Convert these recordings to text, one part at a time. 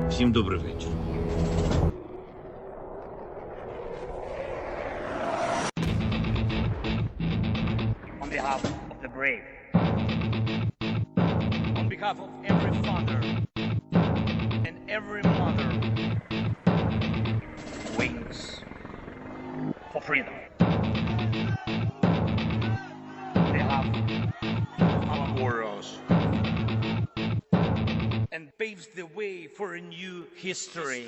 Всім добрий вечір. On behalf of the brave, on behalf of every father and every mother, wings for freedom. On behalf of our warriors, and paves the way for a new history.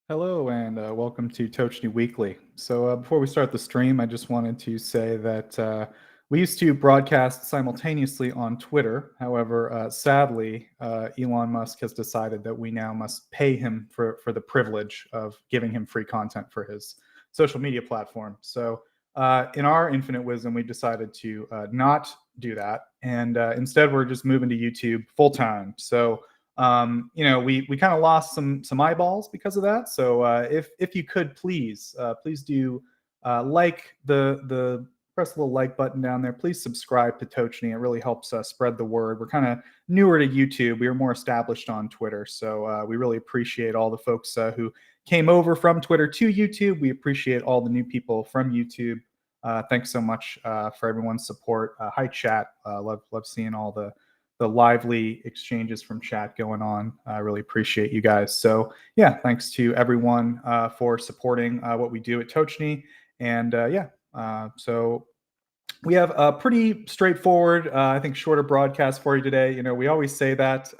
Hello and welcome to Tochnyi Weekly. So before we start the stream, I just wanted to say that we used to broadcast simultaneously on Twitter. However, sadly, Elon Musk has decided that we now must pay him for the privilege of giving him free content for his social media platform. So in our infinite wisdom, we decided to not do that. And instead, we're just moving to YouTube full time. So we kind of lost some eyeballs because of that. So if you could please do like the press the little like button down there. Please subscribe to Tochnyi. It really helps spread the word. We're kind of newer to YouTube. We were more established on Twitter. So we really appreciate all the folks who came over from Twitter to YouTube. We appreciate all the new people from YouTube. Thanks so much for everyone's support. Hi, chat. Love seeing all the lively exchanges from chat going on. I really appreciate you guys. So yeah, thanks to everyone for supporting what we do at Tochnyi. And so we have a pretty straightforward, I think, shorter broadcast for you today. You know, we always say that,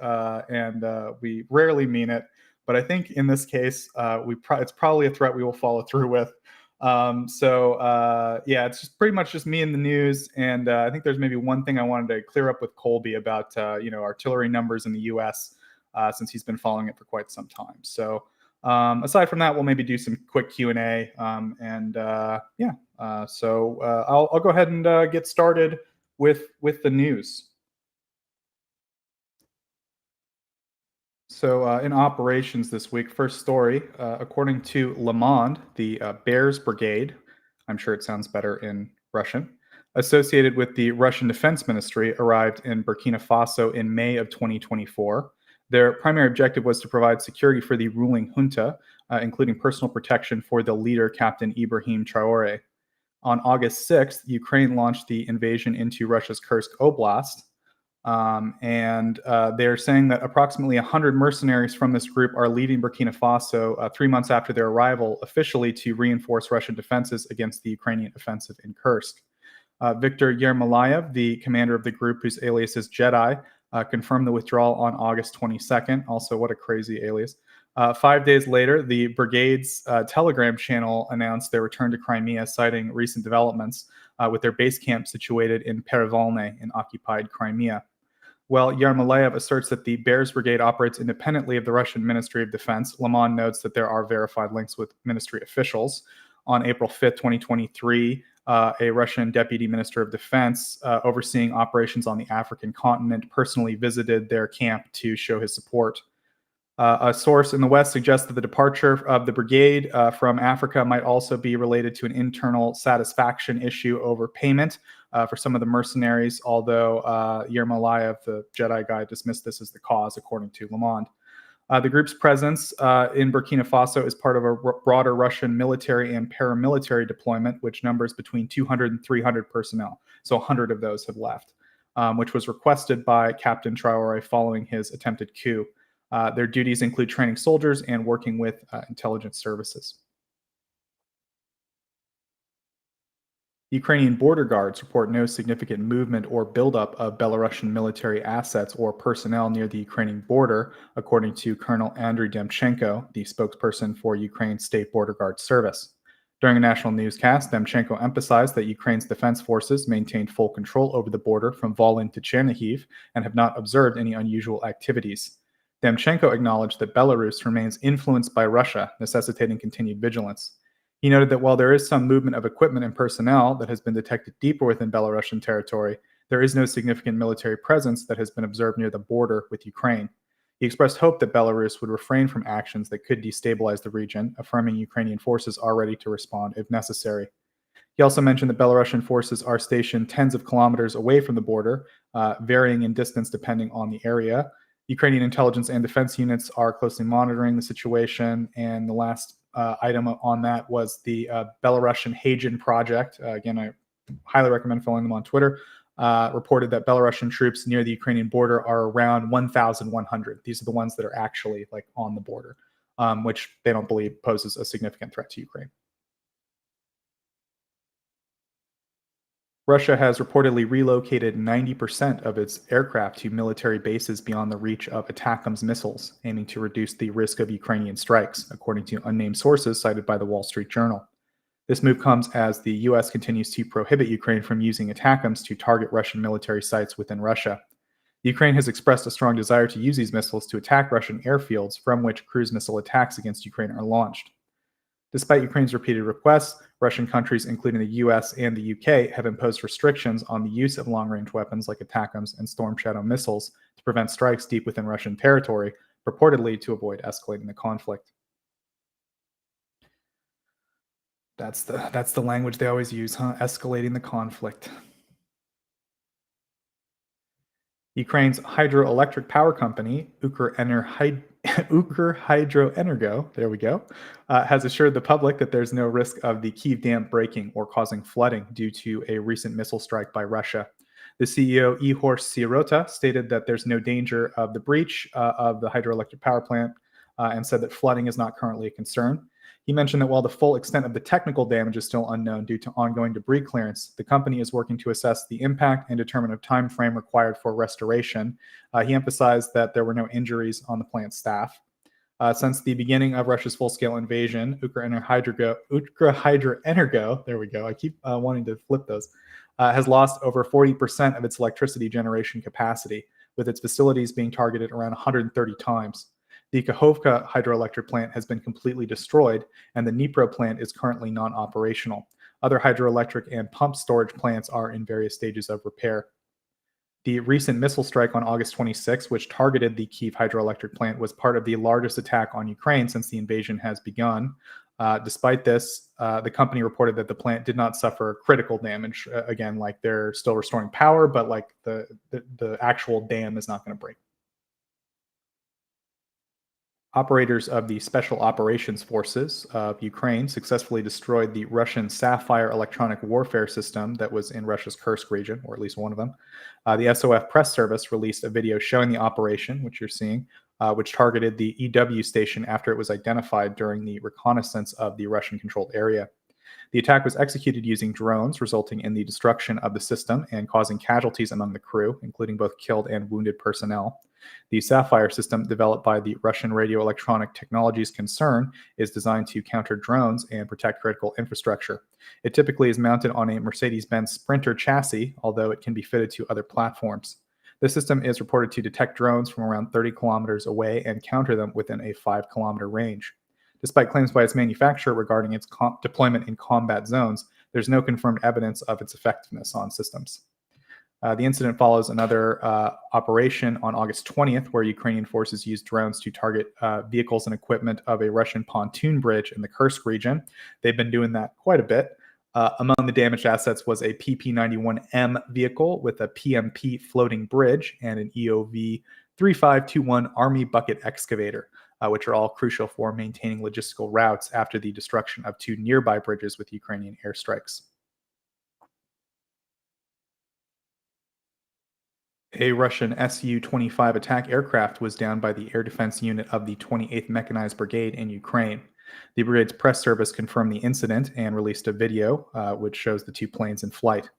and we rarely mean it. But I think in this case, it's probably a threat we will follow through with. It's just pretty much just me in the news, and I think there's maybe one thing I wanted to clear up with Colby about artillery numbers in the U.S. Since he's been following it for quite some time. So aside from that, we'll maybe do some quick Q&A, so I'll go ahead and get started with the news. So in operations this week, first story, according to Le Monde, the Bears Brigade, I'm sure it sounds better in Russian, associated with the Russian Defense Ministry, arrived in Burkina Faso in May of 2024. Their primary objective was to provide security for the ruling junta, including personal protection for the leader, Captain Ibrahim Traore. On August 6th, Ukraine launched the invasion into Russia's Kursk Oblast. They're saying that approximately 100 mercenaries from this group are leaving Burkina Faso 3 months after their arrival, officially to reinforce Russian defenses against the Ukrainian offensive in Kursk. Viktor Yermolayev, the commander of the group, whose alias is Jedi, confirmed the withdrawal on August 22nd. Also, what a crazy alias. 5 days later, the brigade's Telegram channel announced their return to Crimea, citing recent developments with their base camp situated in Perevalne in occupied Crimea. While Yermolayev asserts that the Bears Brigade operates independently of the Russian Ministry of Defense, Le Monde notes that there are verified links with ministry officials. On April 5th, 2023, a Russian deputy minister of defense overseeing operations on the African continent personally visited their camp to show his support. A source in the West suggests that the departure of the brigade from Africa might also be related to an internal satisfaction issue over payment for some of the mercenaries, although Yermolayev, the Jedi guy, dismissed this as the cause, according to Le Monde. The group's presence in Burkina Faso is part of a broader Russian military and paramilitary deployment, which numbers between 200 and 300 personnel. So 100 of those have left, which was requested by Captain Traore following his attempted coup. Their duties include training soldiers and working with intelligence services. Ukrainian border guards report no significant movement or buildup of Belarusian military assets or personnel near the Ukrainian border, according to Colonel Andriy Demchenko, the spokesperson for Ukraine's State Border Guard Service. During a national newscast, Demchenko emphasized that Ukraine's defense forces maintained full control over the border from Volyn to Chernihiv and have not observed any unusual activities. Demchenko acknowledged that Belarus remains influenced by Russia, necessitating continued vigilance. He noted that while there is some movement of equipment and personnel that has been detected deeper within Belarusian territory, there is no significant military presence that has been observed near the border with Ukraine. He expressed hope that Belarus would refrain from actions that could destabilize the region, affirming Ukrainian forces are ready to respond if necessary. He also mentioned that Belarusian forces are stationed tens of kilometers away from the border, varying in distance depending on the area. Ukrainian intelligence and defense units are closely monitoring the situation. And the last item on that was the Belarusian Hagen project. Again, I highly recommend following them on Twitter. Reported that Belarusian troops near the Ukrainian border are around 1,100. These are the ones that are actually like on the border, which they don't believe poses a significant threat to Ukraine. Russia has reportedly relocated 90% of its aircraft to military bases beyond the reach of ATACMS missiles, aiming to reduce the risk of Ukrainian strikes, according to unnamed sources cited by the Wall Street Journal. This move comes as the U.S. continues to prohibit Ukraine from using ATACMS to target Russian military sites within Russia. Ukraine has expressed a strong desire to use these missiles to attack Russian airfields from which cruise missile attacks against Ukraine are launched. Despite Ukraine's repeated requests, Russian countries, including the US and the UK, have imposed restrictions on the use of long-range weapons like ATACMS and Storm Shadow missiles to prevent strikes deep within Russian territory, purportedly to avoid escalating the conflict. That's the language they always use, huh? Escalating the conflict. Ukraine's hydroelectric power company, Ukr-Hydroenergo, there we go, has assured the public that there's no risk of the Kyiv dam breaking or causing flooding due to a recent missile strike by Russia. The CEO, Ihor Sirota, stated that there's no danger of the breach of the hydroelectric power plant and said that flooding is not currently a concern. He mentioned that while the full extent of the technical damage is still unknown due to ongoing debris clearance, the company is working to assess the impact and determine a time frame required for restoration. He emphasized that there were no injuries on the plant staff. Since the beginning of Russia's full-scale invasion, Ukr-Hydroenergo, there we go, I keep wanting to flip those, has lost over 40% of its electricity generation capacity, with its facilities being targeted around 130 times. The Kakhovka hydroelectric plant has been completely destroyed, and the Dnipro plant is currently non-operational. Other hydroelectric and pump storage plants are in various stages of repair. The recent missile strike on August 26, which targeted the Kyiv hydroelectric plant, was part of the largest attack on Ukraine since the invasion has begun. Despite this, the company reported that the plant did not suffer critical damage. Again, like they're still restoring power, but like the actual dam is not going to break. Operators of the Special Operations Forces of Ukraine successfully destroyed the Russian Sapphire electronic warfare system that was in Russia's Kursk region, or at least one of them. The SOF press service released a video showing the operation, which you're seeing, which targeted the EW station after it was identified during the reconnaissance of the Russian-controlled area. The attack was executed using drones, resulting in the destruction of the system and causing casualties among the crew, including both killed and wounded personnel. The Sapphire system, developed by the Russian Radio Electronic Technologies Concern, is designed to counter drones and protect critical infrastructure. It typically is mounted on a Mercedes-Benz Sprinter chassis, although it can be fitted to other platforms. The system is reported to detect drones from around 30 kilometers away and counter them within a 5-kilometer range. Despite claims by its manufacturer regarding its deployment in combat zones, there's no confirmed evidence of its effectiveness on systems. The incident follows another operation on August 20th, where Ukrainian forces used drones to target vehicles and equipment of a Russian pontoon bridge in the Kursk region. They've been doing that quite a bit. Among the damaged assets was a PP-91M vehicle with a PMP floating bridge and an EOV 3521 Army bucket excavator, which are all crucial for maintaining logistical routes after the destruction of 2 nearby bridges with Ukrainian airstrikes. A Russian Su-25 attack aircraft was downed by the air defense unit of the 28th Mechanized Brigade in Ukraine. The brigade's press service confirmed the incident and released a video which shows the 2 planes in flight.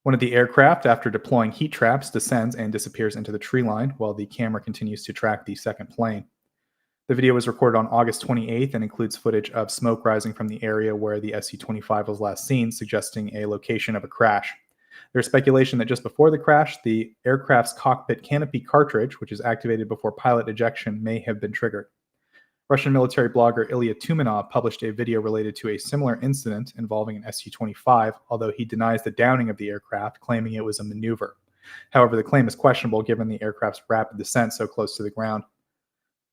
One of the aircraft, after deploying heat traps, descends and disappears into the tree line, while the camera continues to track the second plane. The video was recorded on August 28th and includes footage of smoke rising from the area where the Su-25 was last seen, suggesting a location of a crash. There's speculation that just before the crash, the aircraft's cockpit canopy cartridge, which is activated before pilot ejection, may have been triggered. Russian military blogger Ilya Tumanov published a video related to a similar incident involving an Su-25, although he denies the downing of the aircraft, claiming it was a maneuver. However, the claim is questionable given the aircraft's rapid descent so close to the ground.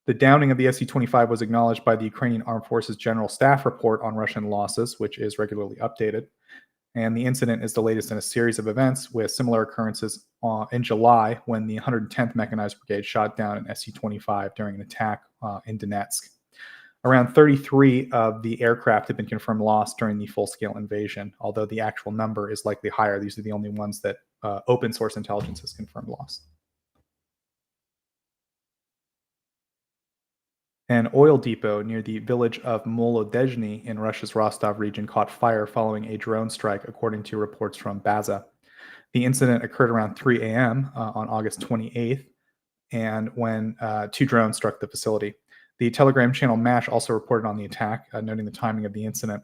The downing of the Su-25 was acknowledged by the Ukrainian Armed Forces General Staff report on Russian losses, which is regularly updated. And the incident is the latest in a series of events with similar occurrences in July when the 110th Mechanized Brigade shot down an Su-25 during an attack in Donetsk. Around 33 of the aircraft have been confirmed lost during the full-scale invasion, although the actual number is likely higher. These are the only ones that open source intelligence has confirmed lost. An oil depot near the village of Molodezhny in Russia's Rostov region caught fire following a drone strike, according to reports from Baza. The incident occurred around 3 a.m. On August 28th, and when 2 drones struck the facility. The Telegram channel MASH also reported on the attack, noting the timing of the incident.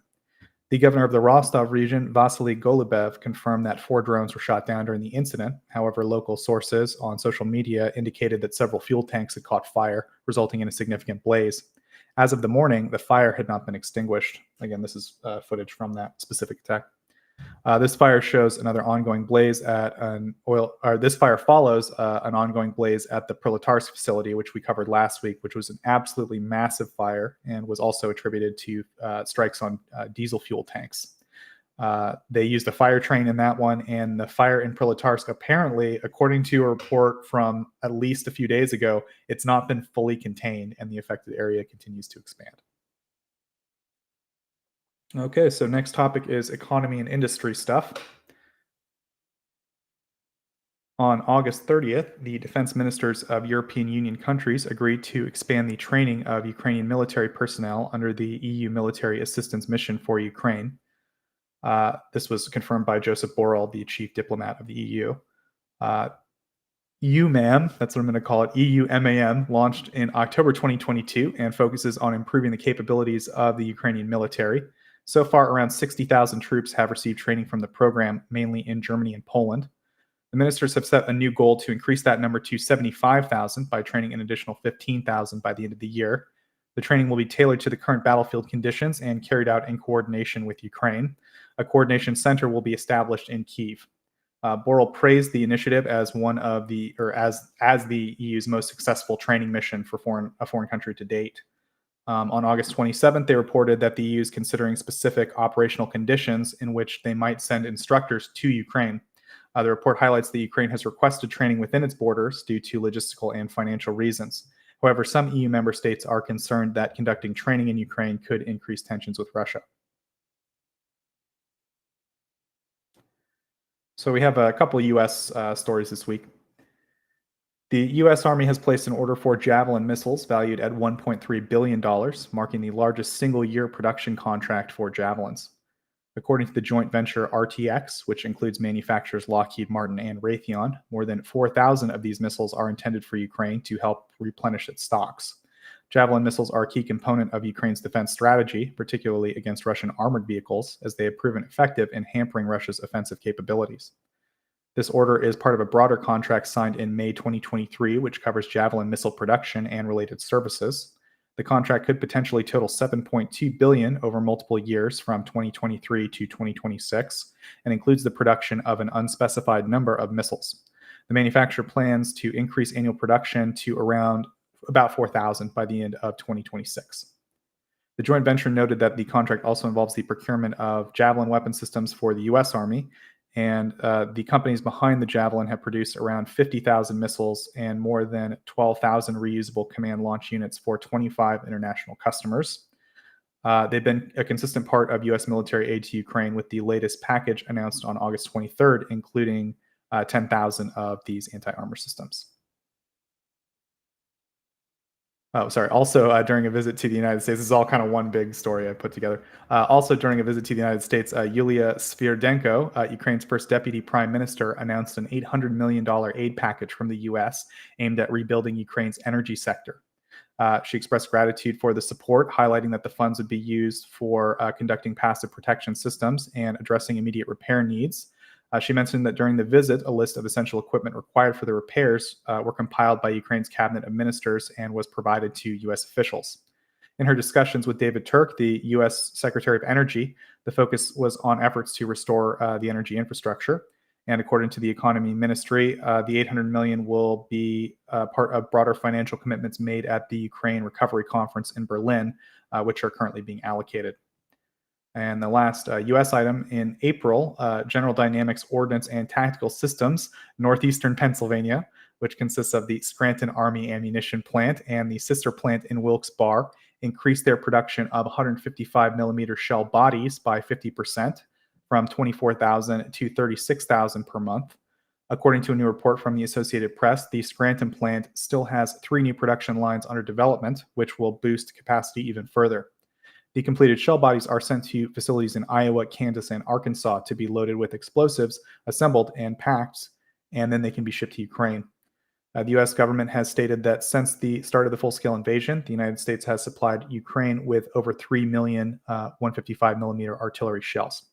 The governor of the Rostov region, Vasily Golubev, confirmed that 4 drones were shot down during the incident. However, local sources on social media indicated that several fuel tanks had caught fire, resulting in a significant blaze. As of the morning, the fire had not been extinguished. Again, this is footage from that specific attack. This fire shows another ongoing blaze at an oil, or this fire follows an ongoing blaze at the Proletarsk facility, which we covered last week, which was an absolutely massive fire and was also attributed to strikes on diesel fuel tanks. They used a fire train in that one, and the fire in Proletarsk, apparently, according to a report from at least a few days ago, it's not been fully contained, and the affected area continues to expand. Okay, so next topic is economy and industry stuff. On August 30th, the defense ministers of European Union countries agreed to expand the training of Ukrainian military personnel under the EU Military Assistance Mission for Ukraine. This was confirmed by Joseph Borrell, the chief diplomat of the EU. EUMAM, that's what I'm going to call it, EUMAM, launched in October 2022 and focuses on improving the capabilities of the Ukrainian military. So far, around 60,000 troops have received training from the program, mainly in Germany and Poland. The ministers have set a new goal to increase that number to 75,000 by training an additional 15,000 by the end of the year. The training will be tailored to the current battlefield conditions and carried out in coordination with Ukraine. A coordination center will be established in Kyiv. Borrell praised the initiative as one of the, or as the EU's most successful training mission for a foreign country to date. On August 27th, they reported that the EU is considering specific operational conditions in which they might send instructors to Ukraine. The report highlights that Ukraine has requested training within its borders due to logistical and financial reasons. However, some EU member states are concerned that conducting training in Ukraine could increase tensions with Russia. So we have a couple U.S. Stories this week. The U.S. Army has placed an order for Javelin missiles valued at $1.3 billion, marking the largest single-year production contract for Javelins. According to the joint venture RTX, which includes manufacturers Lockheed Martin and Raytheon, more than 4,000 of these missiles are intended for Ukraine to help replenish its stocks. Javelin missiles are a key component of Ukraine's defense strategy, particularly against Russian armored vehicles, as they have proven effective in hampering Russia's offensive capabilities. This order is part of a broader contract signed in May 2023, which covers Javelin missile production and related services. The contract could potentially total $7.2 billion over multiple years from 2023 to 2026 and includes the production of an unspecified number of missiles. The manufacturer plans to increase annual production to about 4,000 by the end of 2026. The joint venture noted that the contract also involves the procurement of Javelin weapon systems for the U.S. Army, and the companies behind the Javelin have produced around 50,000 missiles and more than 12,000 reusable command launch units for 25 international customers. They've been a consistent part of U.S. military aid to Ukraine, with the latest package announced on August 23rd, including 10,000 of these anti-armor systems. Also, during a visit to the United States, this is all kind of one big story I put together. Also, during a visit to the United States, Yulia Svyrdenko, Ukraine's first deputy prime minister, announced an $800 million aid package from the U.S. aimed at rebuilding Ukraine's energy sector. She expressed gratitude for the support, highlighting that the funds would be used for conducting passive protection systems and addressing immediate repair needs. She mentioned that during the visit, a list of essential equipment required for the repairs were compiled by Ukraine's cabinet of ministers and was provided to U.S. officials. In her discussions with David Turk, the U.S. Secretary of Energy, the focus was on efforts to restore the energy infrastructure. And according to the economy ministry, the 800 million will be part of broader financial commitments made at the Ukraine Recovery Conference in Berlin, which are currently being allocated. And the last U.S. item in April, General Dynamics Ordnance and Tactical Systems, Northeastern Pennsylvania, which consists of the Scranton Army Ammunition Plant and the sister plant in Wilkes-Barre, increased their production of 155 millimeter shell bodies by 50%, from 24,000 to 36,000 per month. According to a new report from the Associated Press, the Scranton plant still has 3 new production lines under development, which will boost capacity even further. The completed shell bodies are sent to facilities in Iowa, Kansas, and Arkansas to be loaded with explosives, assembled and packed, and then they can be shipped to Ukraine. The U.S. government has stated that since the start of the full-scale invasion, the United States has supplied Ukraine with over 3 million 155 millimeter artillery shells.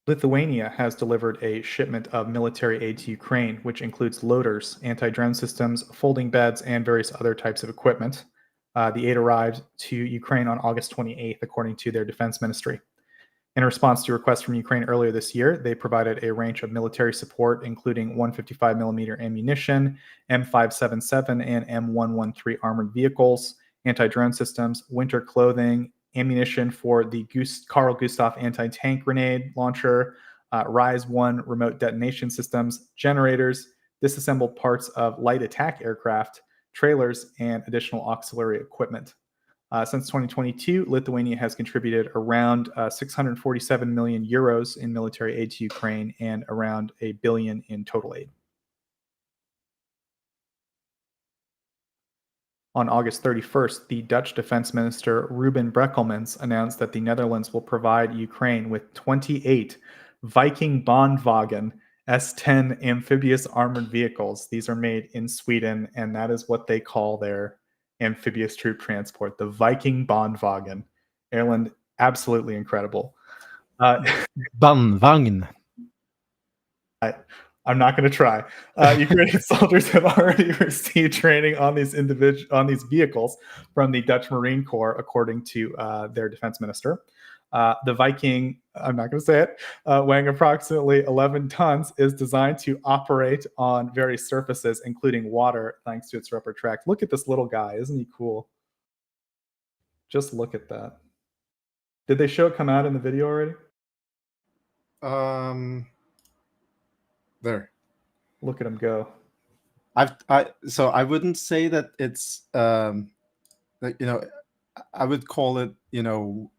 Lithuania has delivered a shipment of military aid to Ukraine, which includes loaders, anti-drone systems, folding beds, and various other types of equipment. The aid arrived to Ukraine on August 28th, according to their defense ministry. In response to requests from Ukraine earlier this year, they provided a range of military support, including 155 millimeter ammunition, M577 and M113 armored vehicles, anti-drone systems, winter clothing, ammunition for the Carl Gustaf anti-tank grenade launcher, Rise-1 remote detonation systems, generators, disassembled parts of light attack aircraft, trailers, and additional auxiliary equipment. Since 2022, Lithuania has contributed around 647 million euros in military aid to Ukraine and around $1 billion in total aid. On August 31st, the Dutch Defense Minister Ruben Brekelmans announced that the Netherlands will provide Ukraine with 28 Viking Bondwagen S-10 amphibious armored vehicles. These are made in Sweden, and that is what they call their amphibious troop transport, the Viking Bondwagen. Erlend, absolutely incredible. Bandvagn. I'm not going to try. Ukrainian soldiers have already received training on these vehicles from the Dutch Marine Corps, according to their defense minister. The Viking, I'm not going to say it, weighing approximately 11 tons, is designed to operate on various surfaces, including water, thanks to its rubber tracks. Look at this little guy. Isn't he cool? Just look at that. Did they show it come out in the video already? There. Look at him go. So I wouldn't say that it's I would call it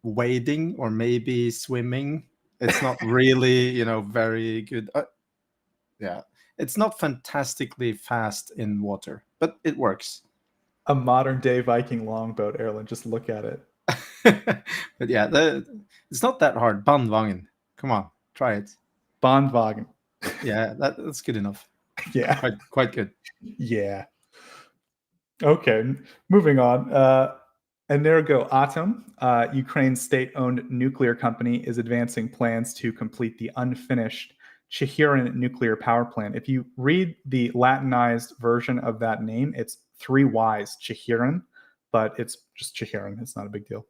wading or maybe swimming. It's not really very good. Yeah, it's not fantastically fast in water, but it works. A modern day Viking longboat, Erlend. Just look at it. But yeah, it's not that hard. Bandvagn. Come on, try it. Bondwagen. Yeah, that's good enough. Yeah. Quite good. Yeah. Okay, moving on. Energoatom, Ukraine's state-owned nuclear company, is advancing plans to complete the unfinished Chehirin nuclear power plant. If you read the Latinized version of that name, it's 3 Ys, Chehirin, but it's just Chehirin. It's not a big deal.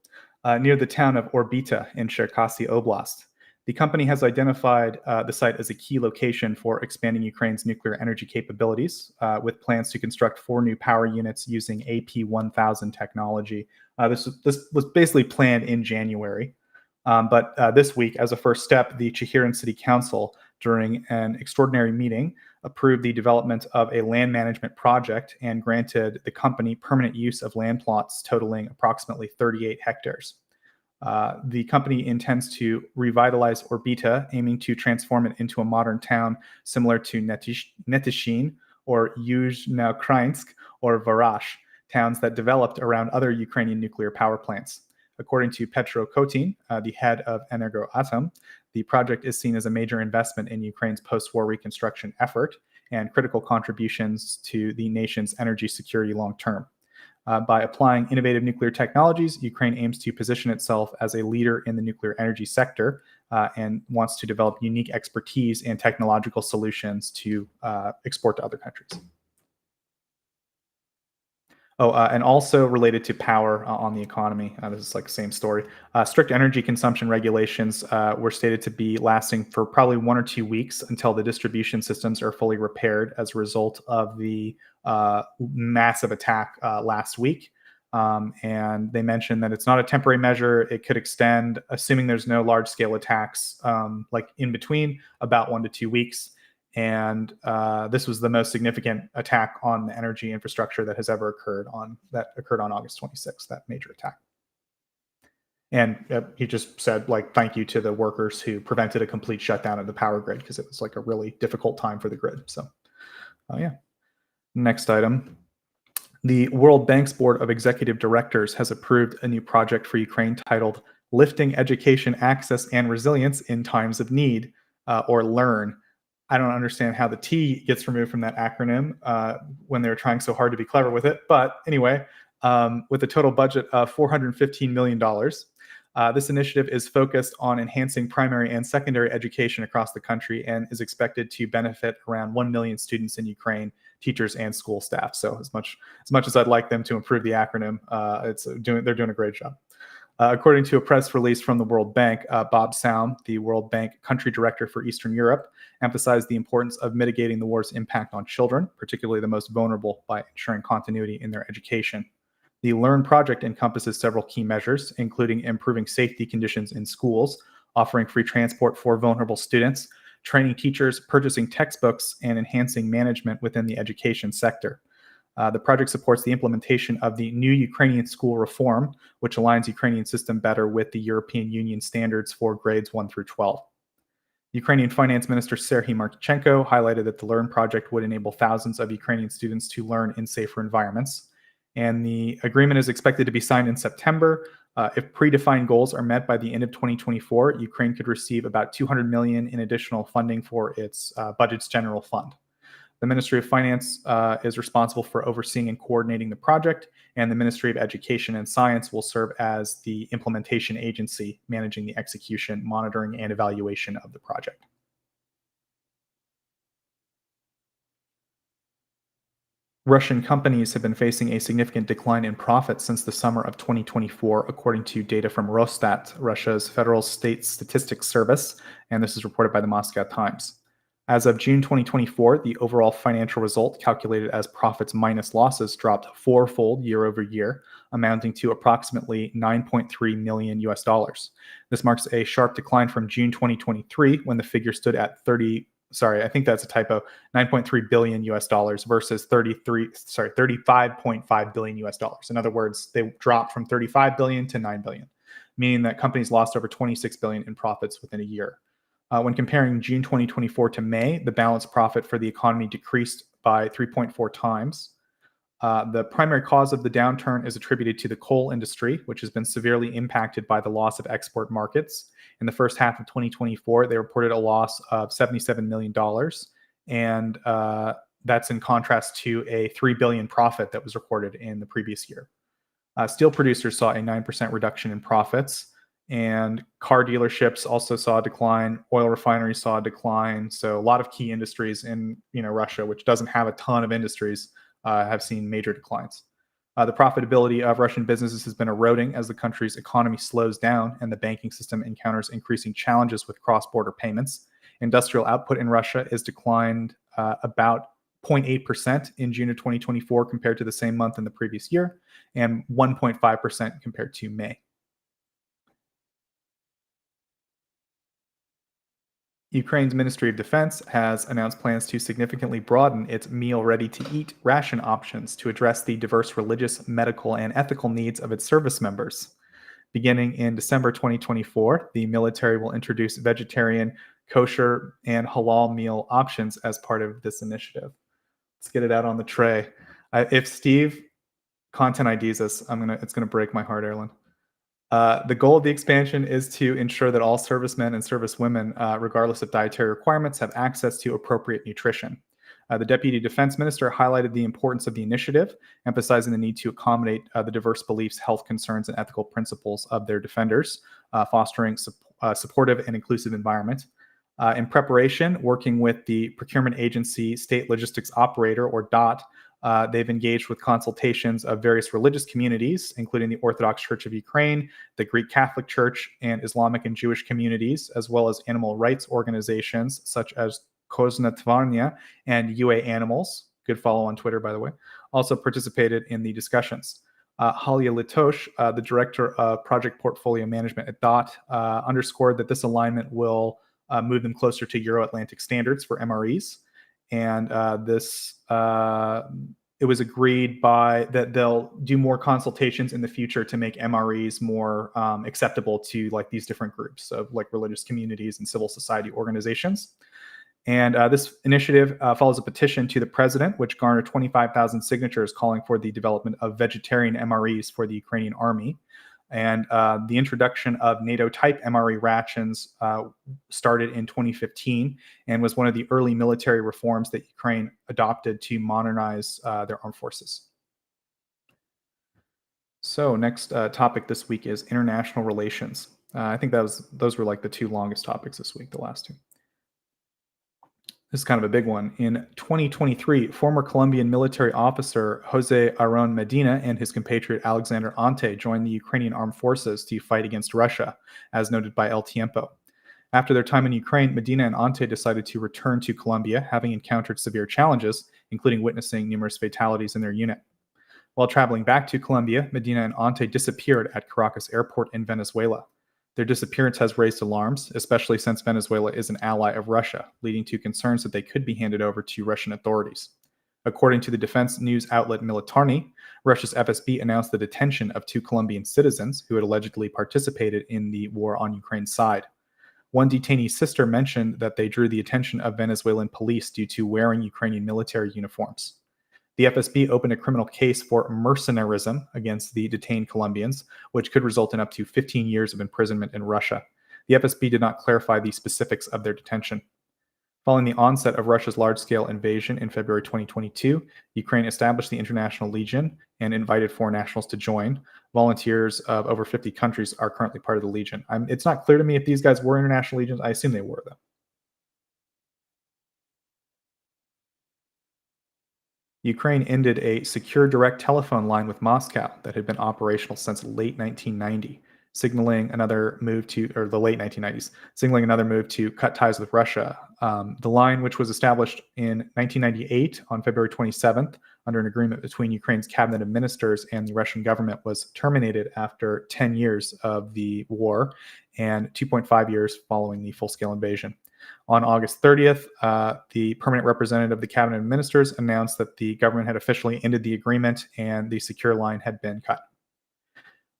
Near the town of Orbita in Cherkasy Oblast. The company has identified the site as a key location for expanding Ukraine's nuclear energy capabilities, with plans to construct 4 new power units using AP1000 technology. This was basically planned in January. But this week, as a first step, the Chehirin City Council, during an extraordinary meeting, approved the development of a land management project and granted the company permanent use of land plots totaling approximately 38 hectares. The company intends to revitalize Orbita, aiming to transform it into a modern town similar to Netyshin or Yuzhno-Ukrainsk or Varash, towns that developed around other Ukrainian nuclear power plants. According to Petro Kotin, the head of Energoatom, the project is seen as a major investment in Ukraine's post-war reconstruction effort and critical contributions to the nation's energy security long-term. By applying innovative nuclear technologies, Ukraine aims to position itself as a leader in the nuclear energy sector and wants to develop unique expertise and technological solutions to export to other countries. And also related to power on the economy. This is like the same story. Strict energy consumption regulations were stated to be lasting for probably 1 or 2 weeks until the distribution systems are fully repaired as a result of the massive attack last week. And they mentioned that it's not a temporary measure. It could extend, assuming there's no large-scale attacks, like in between, about 1 to 2 weeks. And this was the most significant attack on the energy infrastructure that has ever occurred on August 26th, that major attack. And he just said, like, thank you to the workers who prevented a complete shutdown of the power grid, because it was like a really difficult time for the grid. So, yeah. Next item. The World Bank's Board of Executive Directors has approved a new project for Ukraine titled Lifting Education Access and Resilience in Times of Need, or LEARN. I don't understand how the T gets removed from that acronym when they're trying so hard to be clever with it. But anyway, with a total budget of $415 million, this initiative is focused on enhancing primary and secondary education across the country and is expected to benefit around 1 million students in Ukraine, teachers and school staff. So as much as I'd like them to improve the acronym, they're doing a great job. According to a press release from the World Bank, Bob Saum, the World Bank country director for Eastern Europe, emphasized the importance of mitigating the war's impact on children, particularly the most vulnerable, by ensuring continuity in their education. The LEARN project encompasses several key measures, including improving safety conditions in schools, offering free transport for vulnerable students, training teachers, purchasing textbooks, and enhancing management within the education sector. The project supports the implementation of the new Ukrainian school reform, which aligns Ukrainian system better with the European Union standards for grades 1 through 12. Ukrainian Finance Minister Serhiy Marchenko highlighted that the LEARN project would enable thousands of Ukrainian students to learn in safer environments. And the agreement is expected to be signed in September. If predefined goals are met by the end of 2024, Ukraine could receive about $200 million in additional funding for its budget's general fund. The Ministry of Finance is responsible for overseeing and coordinating the project, and the Ministry of Education and Science will serve as the implementation agency, managing the execution, monitoring, and evaluation of the project. Russian companies have been facing a significant decline in profits since the summer of 2024, according to data from Rosstat, Russia's Federal State Statistics Service, and this is reported by the Moscow Times. As of June 2024, the overall financial result, calculated as profits minus losses, dropped fourfold year over year, amounting to approximately $9.3 million US. This marks a sharp decline from June 2023, when the figure stood at $9.3 billion US versus $35.5 billion US. In other words, they dropped from 35 billion to 9 billion, meaning that companies lost over 26 billion in profits within a year. When comparing June 2024 to May, the balanced profit for the economy decreased by 3.4 times. The primary cause of the downturn is attributed to the coal industry, which has been severely impacted by the loss of export markets. In the first half of 2024, they reported a loss of $77 million, and that's in contrast to a $3 billion profit that was recorded in the previous year. Steel producers saw a 9% reduction in profits, and car dealerships also saw a decline. Oil refineries saw a decline. So a lot of key industries in Russia, which doesn't have a ton of industries, have seen major declines. The profitability of Russian businesses has been eroding as the country's economy slows down and the banking system encounters increasing challenges with cross-border payments. Industrial output in Russia is declined about 0.8% in June of 2024 compared to the same month in the previous year, and 1.5% compared to May. Ukraine's Ministry of Defense has announced plans to significantly broaden its meal ready-to-eat ration options to address the diverse religious, medical, and ethical needs of its service members. Beginning in December 2024, the military will introduce vegetarian, kosher, and halal meal options as part of this initiative. Let's get it out on the tray. If Steve content IDs us, it's gonna break my heart, Erlend. The goal of the expansion is to ensure that all servicemen and servicewomen, regardless of dietary requirements, have access to appropriate nutrition. The Deputy Defense Minister highlighted the importance of the initiative, emphasizing the need to accommodate the diverse beliefs, health concerns, and ethical principles of their defenders, fostering supportive and inclusive environment. In preparation, working with the procurement agency State Logistics Operator, or DOT, They've engaged with consultations of various religious communities, including the Orthodox Church of Ukraine, the Greek Catholic Church, and Islamic and Jewish communities, as well as animal rights organizations such as Kozna Tvarnya and UA Animals. Good follow on Twitter, by the way. Also participated in the discussions. Halia Litosh, the director of project portfolio management at DOT, underscored that this alignment will move them closer to Euro-Atlantic standards for MREs. And it was agreed that they'll do more consultations in the future to make MREs more acceptable to like these different groups of like religious communities and civil society organizations. And this initiative follows a petition to the president, which garnered 25,000 signatures calling for the development of vegetarian MREs for the Ukrainian army. And the introduction of NATO-type MRE rations started in 2015 and was one of the early military reforms that Ukraine adopted to modernize their armed forces. So next topic this week is international relations. I think those were like the two longest topics this week, the last two. This is kind of a big one. In 2023, former Colombian military officer Jose Aron Medina and his compatriot Alexander Ante joined the Ukrainian armed forces to fight against Russia, as noted by El Tiempo. After their time in Ukraine, Medina and Ante decided to return to Colombia, having encountered severe challenges, including witnessing numerous fatalities in their unit. While traveling back to Colombia, Medina and Ante disappeared at Caracas Airport in Venezuela. Their disappearance has raised alarms, especially since Venezuela is an ally of Russia, leading to concerns that they could be handed over to Russian authorities. According to the defense news outlet Militarny, Russia's FSB announced the detention of 2 Colombian citizens who had allegedly participated in the war on Ukraine's side. One detainee's sister mentioned that they drew the attention of Venezuelan police due to wearing Ukrainian military uniforms. The FSB opened a criminal case for mercenarism against the detained Colombians, which could result in up to 15 years of imprisonment in Russia. The FSB did not clarify the specifics of their detention. Following the onset of Russia's large-scale invasion in February 2022, Ukraine established the International Legion and invited foreign nationals to join. Volunteers of over 50 countries are currently part of the Legion. It's not clear to me if these guys were international legions. I assume they were, though. Ukraine ended a secure direct telephone line with Moscow that had been operational since late 1990, signaling another move to, or the late 1990s, signaling another move to cut ties with Russia. The line, which was established in 1998 on February 27th under an agreement between Ukraine's cabinet of ministers and the Russian government, was terminated after 10 years of the war and 2.5 years following the full-scale invasion. On August 30th, the permanent representative of the cabinet of ministers announced that the government had officially ended the agreement and the secure line had been cut.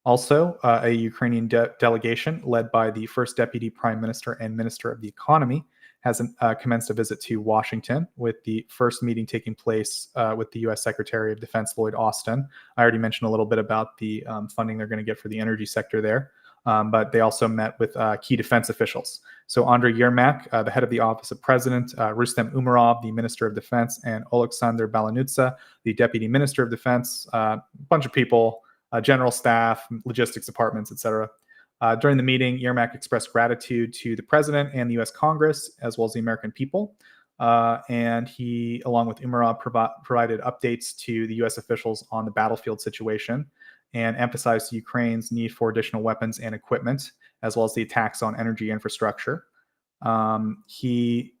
Also, a Ukrainian delegation led by the first deputy prime minister and minister of the economy has commenced a visit to Washington, with the first meeting taking place with the U.S. Secretary of Defense Lloyd Austin. I already mentioned a little bit about the funding they're going to get for the energy sector there. But they also met with key defense officials. So Andriy Yermak, the head of the Office of President, Rustem Umerov, the Minister of Defense, and Oleksandr Balanutsa, the Deputy Minister of Defense, a bunch of people, general staff, logistics departments, etc. During the meeting, Yermak expressed gratitude to the President and the U.S. Congress, as well as the American people. And he, along with Umerov, provided updates to the U.S. officials on the battlefield situation and emphasized Ukraine's need for additional weapons and equipment, as well as the attacks on energy infrastructure. He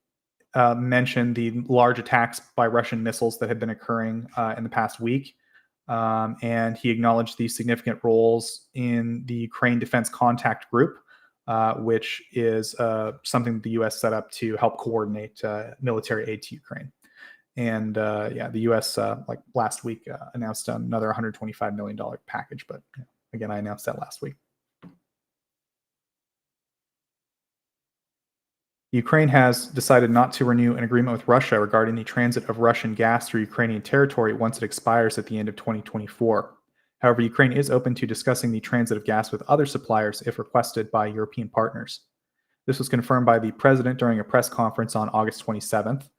mentioned the large attacks by Russian missiles that had been occurring in the past week, and he acknowledged the significant roles in the Ukraine Defense Contact Group, which is something that the U.S. set up to help coordinate military aid to Ukraine. And the U.S. like last week announced another $125 million package. But again, I announced that last week. Ukraine has decided not to renew an agreement with Russia regarding the transit of Russian gas through Ukrainian territory once it expires at the end of 2024. However, Ukraine is open to discussing the transit of gas with other suppliers if requested by European partners. This was confirmed by the president during a press conference on August 27th.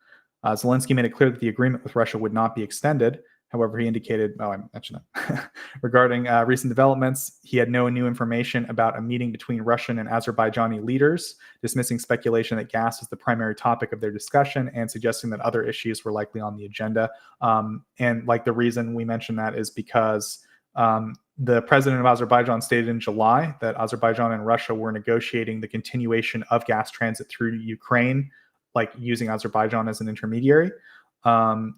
Zelensky made it clear that the agreement with Russia would not be extended. However, he indicated, I mentioned that, regarding recent developments, he had no new information about a meeting between Russian and Azerbaijani leaders, dismissing speculation that gas was the primary topic of their discussion and suggesting that other issues were likely on the agenda. And like the reason we mentioned that is because the president of Azerbaijan stated in July that Azerbaijan and Russia were negotiating the continuation of gas transit through Ukraine, like using Azerbaijan as an intermediary. And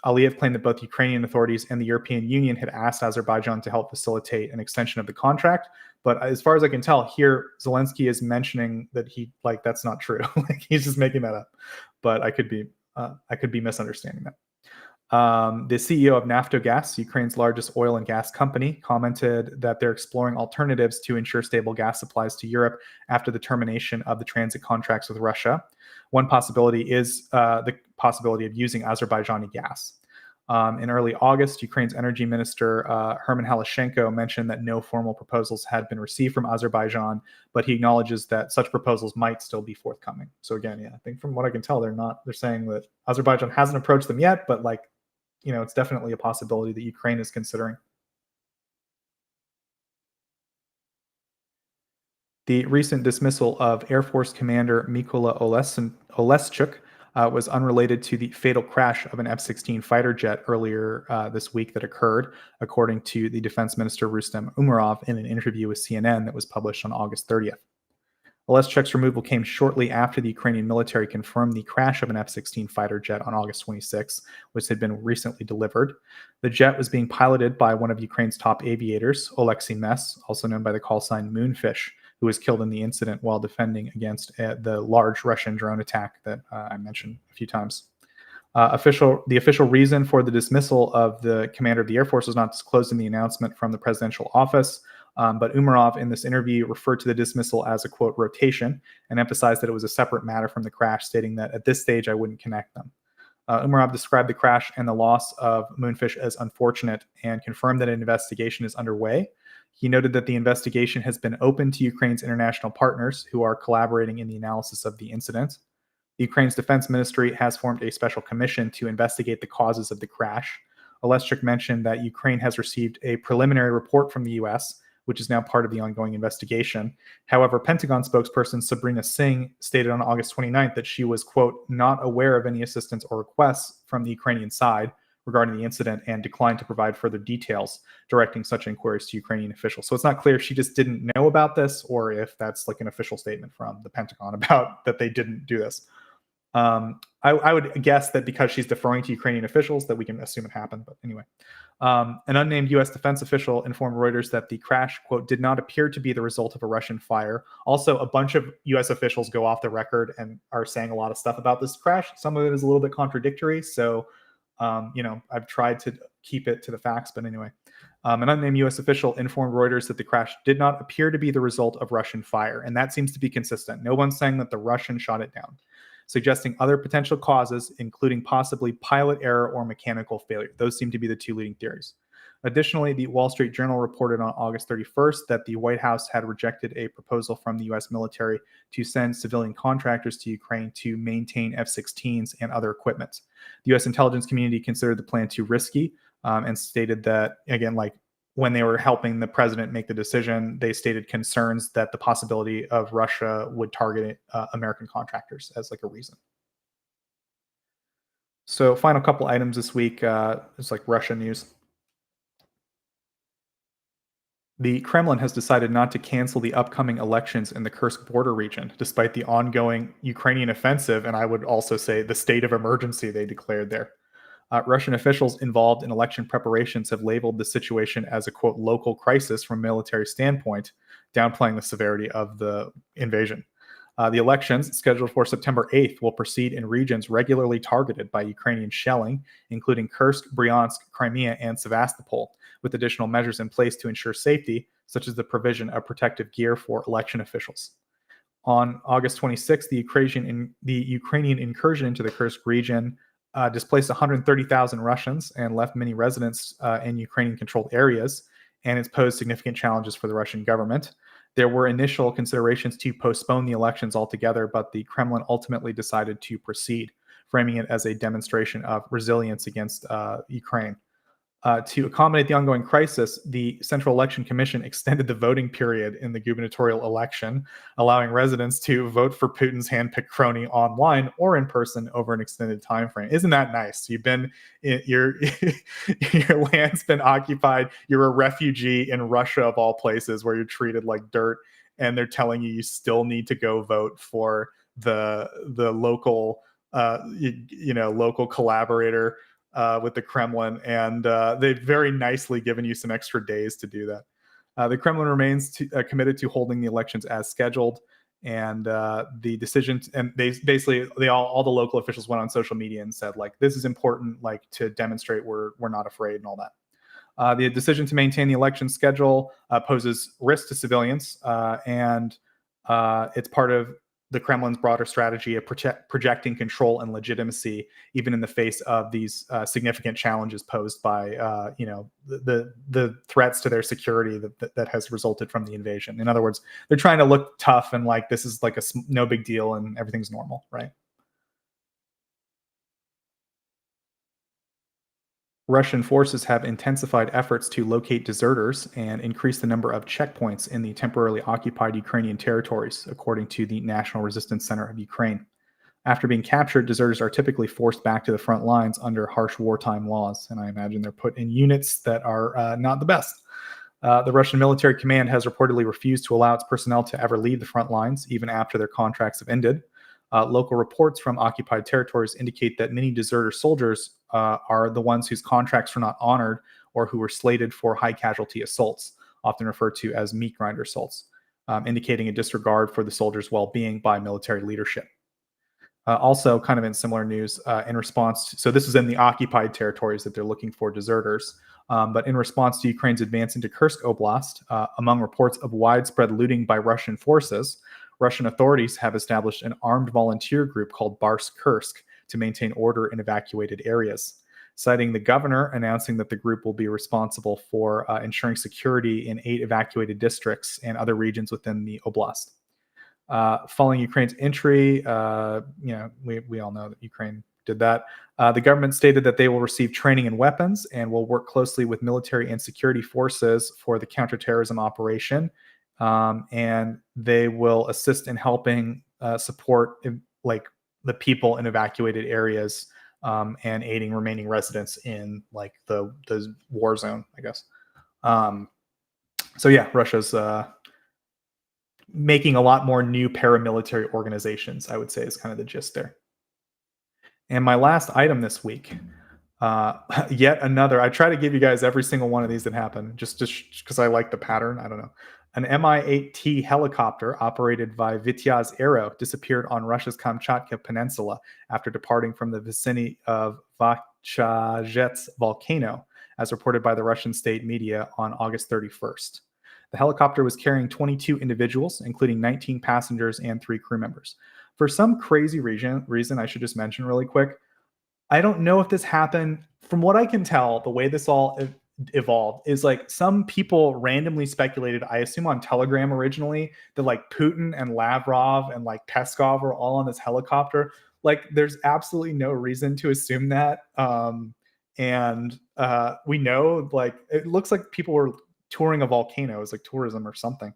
Aliyev claimed that both Ukrainian authorities and the European Union had asked Azerbaijan to help facilitate an extension of the contract. But as far as I can tell, here Zelensky is mentioning that that's not true. Like, he's just making that up. But I could be misunderstanding that. The CEO of Naftogaz, Ukraine's largest oil and gas company, commented that they're exploring alternatives to ensure stable gas supplies to Europe after the termination of the transit contracts with Russia. One possibility is the possibility of using Azerbaijani gas. In early August, Ukraine's energy minister, Herman Halashenko, mentioned that no formal proposals had been received from Azerbaijan, but he acknowledges that such proposals might still be forthcoming. So again, I think from what I can tell, they're saying that Azerbaijan hasn't approached them yet, but it's definitely a possibility that Ukraine is considering. The recent dismissal of Air Force Commander Mykola Oleschuk was unrelated to the fatal crash of an F-16 fighter jet earlier this week that occurred, according to the Defense Minister Rustem Umerov in an interview with CNN that was published on August 30th. Oleschuk's removal came shortly after the Ukrainian military confirmed the crash of an F-16 fighter jet on August 26, which had been recently delivered. The jet was being piloted by one of Ukraine's top aviators, Oleksiy Mess, also known by the call sign Moonfish, who was killed in the incident while defending against the large Russian drone attack that I mentioned a few times. The official reason for the dismissal of the commander of the Air Force was not disclosed in the announcement from the presidential office, but Umerov in this interview referred to the dismissal as a, quote, rotation, and emphasized that it was a separate matter from the crash, stating that at this stage I wouldn't connect them. Umerov described the crash and the loss of Moonfish as unfortunate and confirmed that an investigation is underway. He noted that the investigation has been open to Ukraine's international partners who are collaborating in the analysis of the incident. Ukraine's defense ministry has formed a special commission to investigate the causes of the crash. Oleschuk mentioned that Ukraine has received a preliminary report from the U.S., which is now part of the ongoing investigation. However, Pentagon spokesperson Sabrina Singh stated on August 29th that she was, quote, not aware of any assistance or requests from the Ukrainian side regarding the incident and declined to provide further details, directing such inquiries to Ukrainian officials. So it's not clear if she just didn't know about this or if that's like an official statement from the Pentagon about that they didn't do this. I would guess that because she's deferring to Ukrainian officials that we can assume it happened, but anyway. An unnamed U.S. defense official informed Reuters that the crash, quote, did not appear to be the result of a Russian fire. Also, a bunch of U.S. officials go off the record and are saying a lot of stuff about this crash. Some of it is a little bit contradictory, so I've tried to keep it to the facts, but anyway. An unnamed U.S. official informed Reuters that the crash did not appear to be the result of Russian fire, and that seems to be consistent. No one's saying that the Russians shot it down, suggesting other potential causes, including possibly pilot error or mechanical failure. Those seem to be the two leading theories. Additionally, the Wall Street Journal reported on August 31st that the White House had rejected a proposal from the U.S. military to send civilian contractors to Ukraine to maintain F-16s and other equipment. The U.S. intelligence community considered the plan too risky and stated that, again, when they were helping the president make the decision, they stated concerns that the possibility of Russia would target American contractors as a reason. So final couple items this week is Russia news. The Kremlin has decided not to cancel the upcoming elections in the Kursk border region, despite the ongoing Ukrainian offensive, and I would also say the state of emergency they declared there. Russian officials involved in election preparations have labeled the situation as a, quote, local crisis from a military standpoint, downplaying the severity of the invasion. The elections, scheduled for September 8th, will proceed in regions regularly targeted by Ukrainian shelling, including Kursk, Bryansk, Crimea, and Sevastopol, with additional measures in place to ensure safety, such as the provision of protective gear for election officials. On August 26th, the Ukrainian incursion into the Kursk region displaced 130,000 Russians and left many residents in Ukrainian-controlled areas, and it's posed significant challenges for the Russian government. There were initial considerations to postpone the elections altogether, but the Kremlin ultimately decided to proceed, framing it as a demonstration of resilience against Ukraine. To accommodate the ongoing crisis, the Central Election Commission extended the voting period in the gubernatorial election, allowing residents to vote for Putin's handpicked crony online or in person over an extended time frame. Isn't that nice? You've been your your land's been occupied. You're a refugee in Russia of all places, where you're treated like dirt, and they're telling you still need to go vote for the local local collaborator with the Kremlin, and they've very nicely given you some extra days to do that. The Kremlin remains committed to holding the elections as scheduled, and the decision, and they basically all the local officials went on social media and said, like, this is important, like, to demonstrate we're not afraid and all that. The decision to maintain the election schedule poses risk to civilians, and it's part of the Kremlin's broader strategy of projecting control and legitimacy, even in the face of these significant challenges posed by, the threats to their security that has resulted from the invasion. In other words, they're trying to look tough and like this is like no big deal and everything's normal, right? Russian forces have intensified efforts to locate deserters and increase the number of checkpoints in the temporarily occupied Ukrainian territories, according to the National Resistance Center of Ukraine. After being captured, deserters are typically forced back to the front lines under harsh wartime laws, and I imagine they're put in units that are not the best. The Russian military command has reportedly refused to allow its personnel to ever leave the front lines, even after their contracts have ended. Local reports from occupied territories indicate that many deserter soldiers are the ones whose contracts were not honored or who were slated for high casualty assaults, often referred to as meat grinder assaults, indicating a disregard for the soldiers' well-being by military leadership. Also, kind of in similar news, in response so this is in the occupied territories that they're looking for deserters, but in response to Ukraine's advance into Kursk Oblast, among reports of widespread looting by Russian forces, Russian authorities have established an armed volunteer group called Bars Kursk to maintain order in evacuated areas, citing the governor announcing that the group will be responsible for ensuring security in 8 evacuated districts and other regions within the oblast. Following Ukraine's entry, we all know that Ukraine did that. The government stated that they will receive training and weapons and will work closely with military and security forces for the counterterrorism operation. And they will assist in helping support like the people in evacuated areas and aiding remaining residents in like the war zone, I guess. So yeah, Russia's making a lot more new paramilitary organizations, I would say, is kind of the gist there. And my last item this week, yet another. I try to give you guys every single one of these that happen, just because I like the pattern. I don't know. An Mi-8T helicopter operated by Vityaz Aero disappeared on Russia's Kamchatka Peninsula after departing from the vicinity of Vakhtchazhets volcano, as reported by the Russian state media on August 31st. The helicopter was carrying 22 individuals, including 19 passengers and 3 crew members. For some crazy reason, I should just mention really quick, I don't know if this happened. From what I can tell, the way this all evolved is like some people randomly speculated, I assume on Telegram originally, that like Putin and Lavrov and like Peskov are all on this helicopter. Like there's absolutely no reason to assume that. And we know like it looks like people were touring a volcano. It's like tourism or something.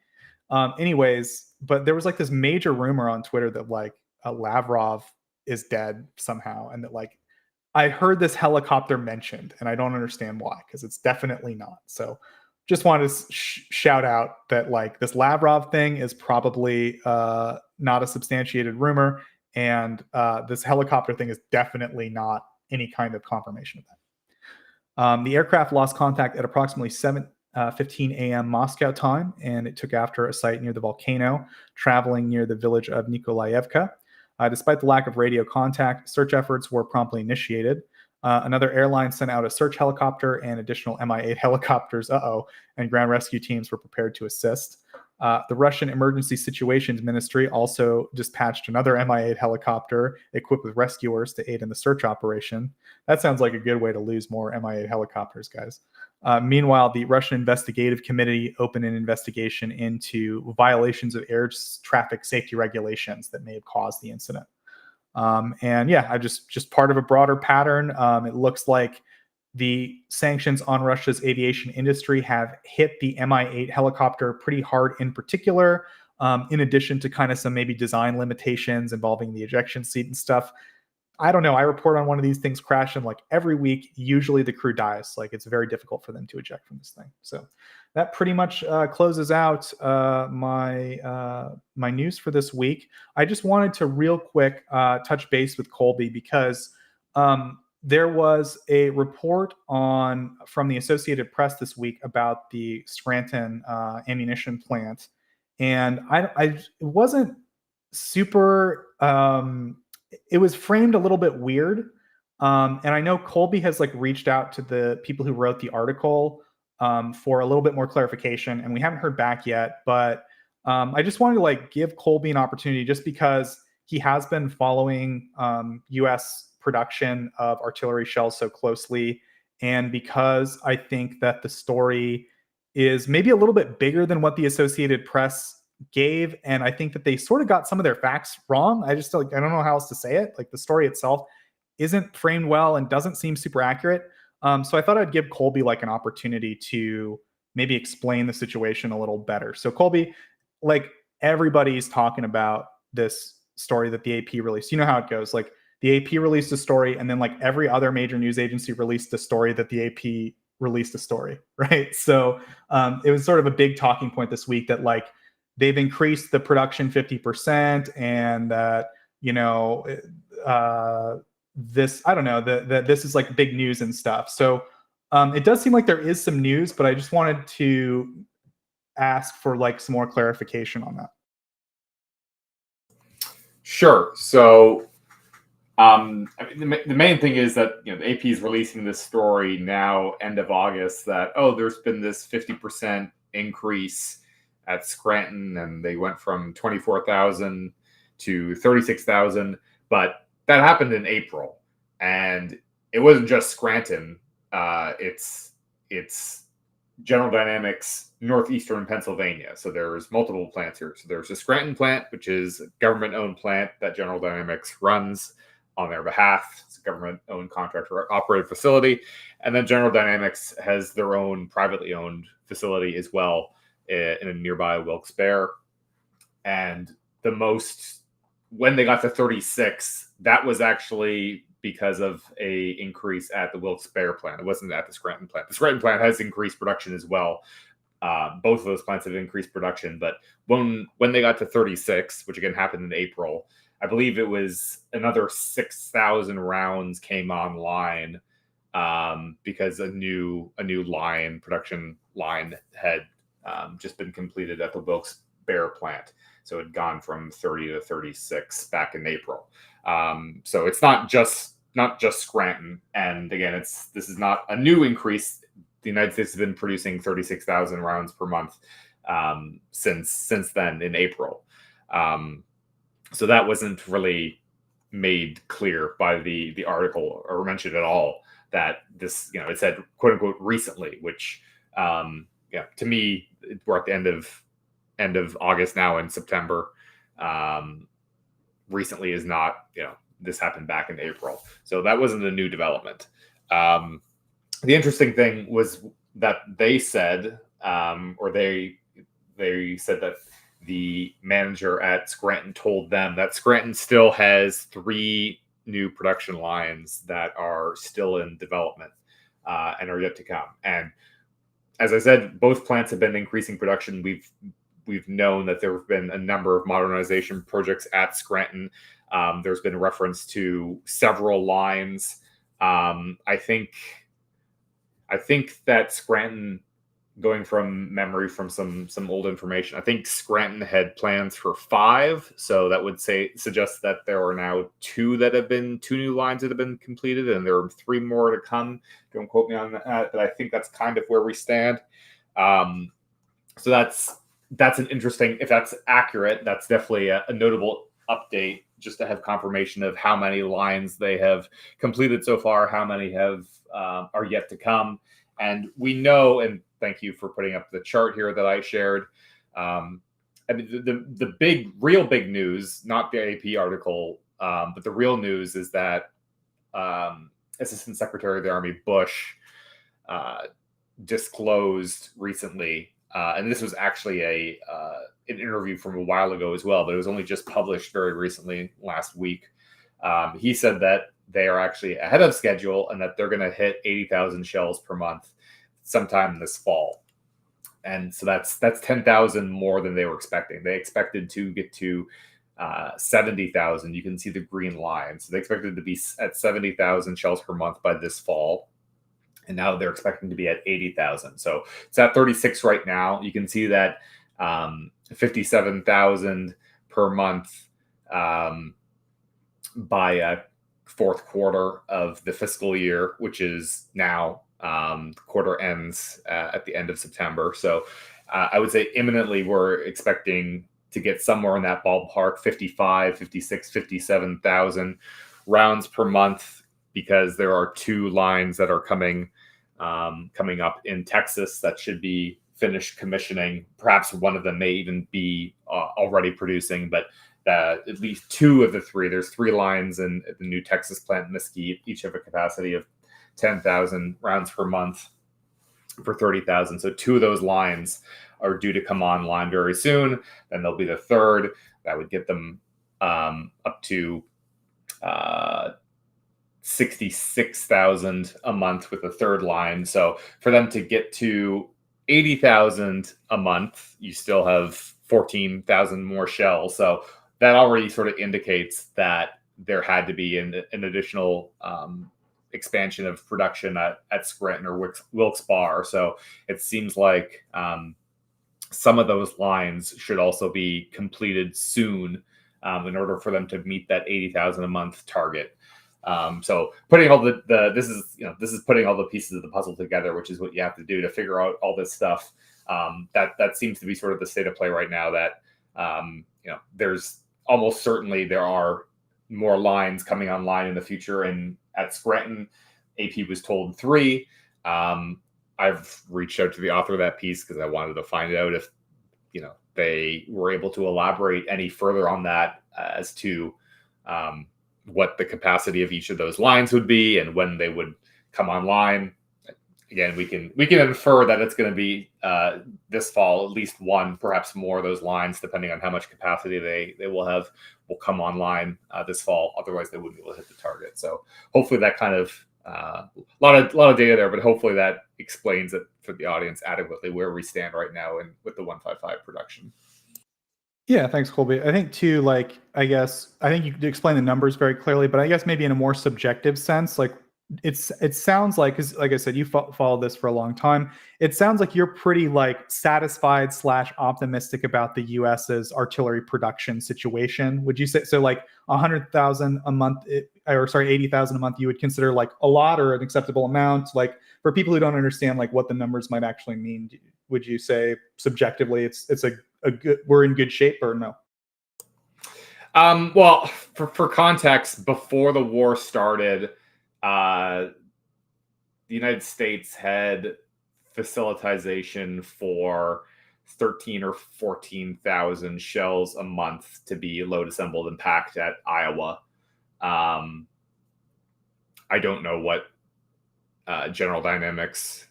Anyways, but there was like this major rumor on Twitter that like Lavrov is dead somehow, and that like I heard this helicopter mentioned, and I don't understand why, because it's definitely not. So just wanted to shout out that like this Lavrov thing is probably not a substantiated rumor, and this helicopter thing is definitely not any kind of confirmation of that. The aircraft lost contact at approximately 7:15 a.m. Moscow time, and it took after a site near the volcano, traveling near the village of Nikolaevka. Despite the lack of radio contact, search efforts were promptly initiated. Another airline sent out a search helicopter and additional Mi-8 helicopters, and ground rescue teams were prepared to assist. The Russian Emergency Situations Ministry also dispatched another Mi-8 helicopter equipped with rescuers to aid in the search operation. That sounds like a good way to lose more Mi-8 helicopters, guys. Meanwhile, the Russian Investigative Committee opened an investigation into violations of air traffic safety regulations that may have caused the incident. And yeah, I just part of a broader pattern. It looks like the sanctions on Russia's aviation industry have hit the Mi-8 helicopter pretty hard in particular, in addition to kind of some maybe design limitations involving the ejection seat and stuff. I don't know. I report on one of these things crashing like every week. Usually the crew dies. Like it's very difficult for them to eject from this thing. So that pretty much closes out my news for this week. I just wanted to real quick touch base with Colby because there was a report from the Associated Press this week about the Scranton ammunition plant, and it wasn't super. It was framed a little bit weird. And I know Colby has like reached out to the people who wrote the article for a little bit more clarification, and we haven't heard back yet. But I just wanted to like give Colby an opportunity just because he has been following U.S. production of artillery shells so closely, and because I think that the story is maybe a little bit bigger than what the Associated Press gave, and I think that they sort of got some of their facts wrong. I just like I don't know how else to say it. Like the story itself isn't framed well and doesn't seem super accurate. So I thought I'd give Colby like an opportunity to maybe explain the situation a little better. So Colby, like everybody's talking about this story that the AP released. You know how it goes. Like the AP released a story, and then like every other major news agency released a story that the AP released a story, right? So it was sort of a big talking point this week that like they've increased the production 50%, and that this I don't know that this is like big news and stuff. So it does seem like there is some news, but I just wanted to ask for like some more clarification on that. Sure. So I mean, the main thing is that the AP is releasing this story now, end of August, that there's been this 50% increase at Scranton, and they went from 24,000 to 36,000. But that happened in April, and it wasn't just Scranton. It's General Dynamics northeastern Pennsylvania. So there's multiple plants here. So there's the Scranton plant, which is a government-owned plant that General Dynamics runs on their behalf. It's a government-owned contractor-operated facility. And then General Dynamics has their own privately owned facility as well in a nearby Wilkes-Barre. And when they got to 36, that was actually because of a increase at the Wilkes-Barre plant. It wasn't at the Scranton plant. The Scranton plant has increased production as well. Both of those plants have increased production. But when they got to 36, which again happened in April, I believe it was another 6,000 rounds came online because a new production line had just been completed at the Wilkes-Barre plant. So it had gone from 30 to 36 back in April. So it's not just Scranton. And again, this is not a new increase. The United States has been producing 36,000 rounds per month since then in April. So that wasn't really made clear by the article or mentioned at all, that this, it said quote unquote recently, which to me, we're at the end of August now, in September. Recently is not, this happened back in April. So that wasn't a new development. The interesting thing was that they said, they said that the manager at Scranton told them that Scranton still has 3 new production lines that are still in development and are yet to come. And as I said, both plants have been increasing production. We've known that there have been a number of modernization projects at Scranton. There's been reference to several lines. I think that Scranton, going from memory from some old information, I think Scranton had plans for 5. So that would suggest that there are now 2 new lines that have been completed, and there are 3 more to come. Don't quote me on that, but I think that's kind of where we stand. So that's an interesting, if that's accurate, that's definitely a notable update, just to have confirmation of how many lines they have completed so far, how many are yet to come. And we know, and thank you for putting up the chart here that I shared. I mean, the real big news, not the AP article, but the real news is that Assistant Secretary of the Army Bush disclosed recently, and this was actually an interview from a while ago as well, but it was only just published very recently last week. He said that they are actually ahead of schedule and that they're going to hit 80,000 shells per month sometime this fall. And so that's 10,000 more than they were expecting. They expected to get to 70,000. You can see the green line. So they expected to be at 70,000 shells per month by this fall. And now they're expecting to be at 80,000. So it's at 36 right now. You can see that 57,000 per month by fourth quarter of the fiscal year, which is now. The quarter ends at the end of September. So I would say imminently we're expecting to get somewhere in that ballpark, 55, 56, 57,000 rounds per month, because there are 2 lines that are coming up in Texas that should be finished commissioning. Perhaps one of them may even be already producing, but at least 2 of the 3, there's 3 lines in the new Texas plant, Mesquite, each have a capacity of 10,000 rounds per month for 30,000. So 2 of those lines are due to come online very soon. Then there'll be the 3rd that would get them up to 66,000 a month with the 3rd line. So for them to get to 80,000 a month, you still have 14,000 more shells. So that already sort of indicates that there had to be an additional expansion of production at Scranton or Wilkes-Barre. So it seems like some of those lines should also be completed soon in order for them to meet that 80,000 a month target. So putting all this is putting all the pieces of the puzzle together, which is what you have to do to figure out all this stuff. That seems to be sort of the state of play right now, that there's almost certainly there are more lines coming online in the future. And at Scranton, AP was told 3. I've reached out to the author of that piece because I wanted to find out if they were able to elaborate any further on that as to what the capacity of each of those lines would be and when they would come online. Again, we can infer that it's going to be this fall, at least 1, perhaps more of those lines, depending on how much capacity they will come online this fall. Otherwise, they wouldn't be able to hit the target. So hopefully that kind of a lot of data there, but hopefully that explains it for the audience adequately where we stand right now with the 155 production. Yeah, thanks, Colby. I think too, I think you explain the numbers very clearly, but I guess maybe in a more subjective sense, it sounds like, because like I said, you followed this for a long time. It sounds like you're pretty satisfied / optimistic about the US's artillery production situation. Would you say so? 100,000 a month, 80,000 a month, you would consider a lot or an acceptable amount? For people who don't understand what the numbers might actually mean, would you say subjectively it's a good, we're in good shape, or no? Well, for context, before the war started, the United States had facilitization for 13 or 14,000 shells a month to be load assembled and packed at Iowa. I don't know what General Dynamics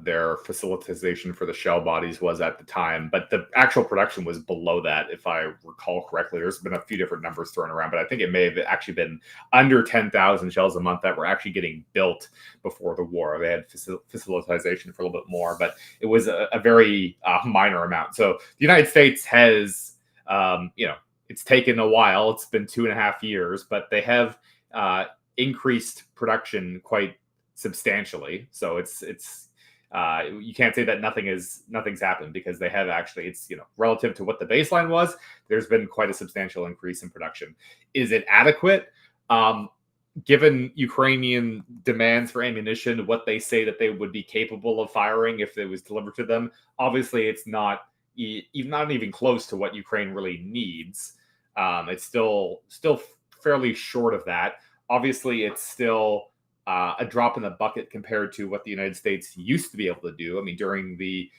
their facilitization for the shell bodies was at the time, but the actual production was below that, if I recall correctly. There's been a few different numbers thrown around, but I think it may have actually been under 10,000 shells a month that were actually getting built before the war. They had facilitization for a little bit more, but it was a very minor amount. So the United States has, it's taken a while. It's been 2.5 years, but they have increased production quite substantially. So it's you can't say that nothing's happened, because they have actually, it's relative to what the baseline was, there's been quite a substantial increase in production. Is it adequate? Given Ukrainian demands for ammunition, what they say that they would be capable of firing if it was delivered to them, obviously it's not even close to what Ukraine really needs. It's still fairly short of that. Obviously, it's still a drop in the bucket compared to what the United States used to be able to do. I mean, during the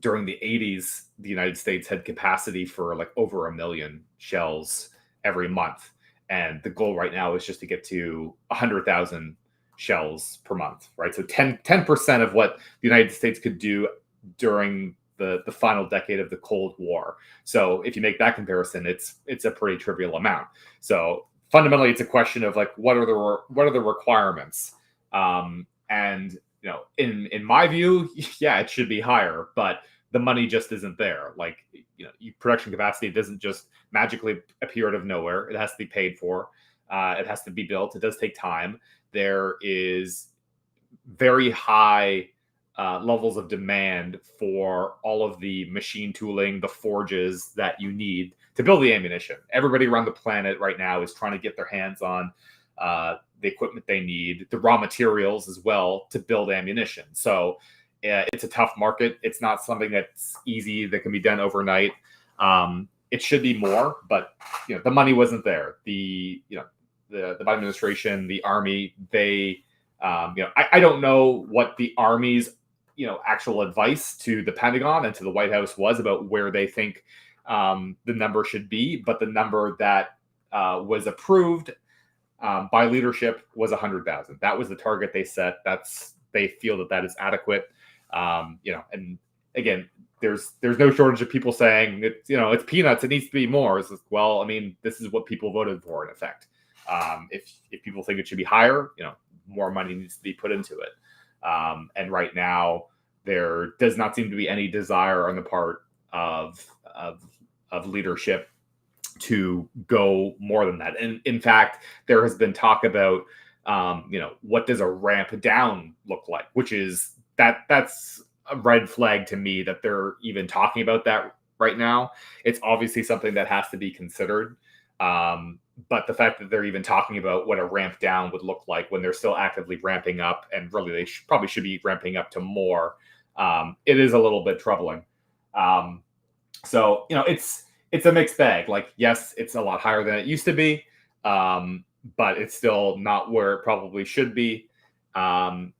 80s, the United States had capacity for over 1 million shells every month. And the goal right now is just to get to 100,000 shells per month, right? So 10% of what the United States could do during the final decade of the Cold War. So if you make that comparison, it's a pretty trivial amount. So fundamentally, it's a question of like what are the requirements? And in my view, yeah, it should be higher, but the money just isn't there. Like, production capacity doesn't just magically appear out of nowhere. It has to be paid for. It has to be built. It does take time. There is very high levels of demand for all of the machine tooling, the forges that you need to build the ammunition. Everybody around the planet right now is trying to get their hands on the equipment they need, the raw materials as well to build ammunition. So it's a tough market. It's not something that's easy that can be done overnight. It should be more, but the money wasn't there. The Biden administration, the Army, they I don't know what the Army's actual advice to the Pentagon and to the White House was about where they think the number should be, but the number that was approved by leadership was 100,000. That was the target they set. They feel that is adequate. And again, there's no shortage of people saying it's peanuts. It needs to be more. It's just, well, I mean, this is what people voted for in effect. If people think it should be higher, more money needs to be put into it. And right now, there does not seem to be any desire on the part of leadership to go more than that. And in fact, there has been talk about, what does a ramp down look like? Which is that's a red flag to me that they're even talking about that right now. It's obviously something that has to be considered. But the fact that they're even talking about what a ramp down would look like when they're still actively ramping up, and really they probably should be ramping up to more, it is a little bit troubling. So it's a mixed bag. Like, yes, it's a lot higher than it used to be, but it's still not where it probably should be. And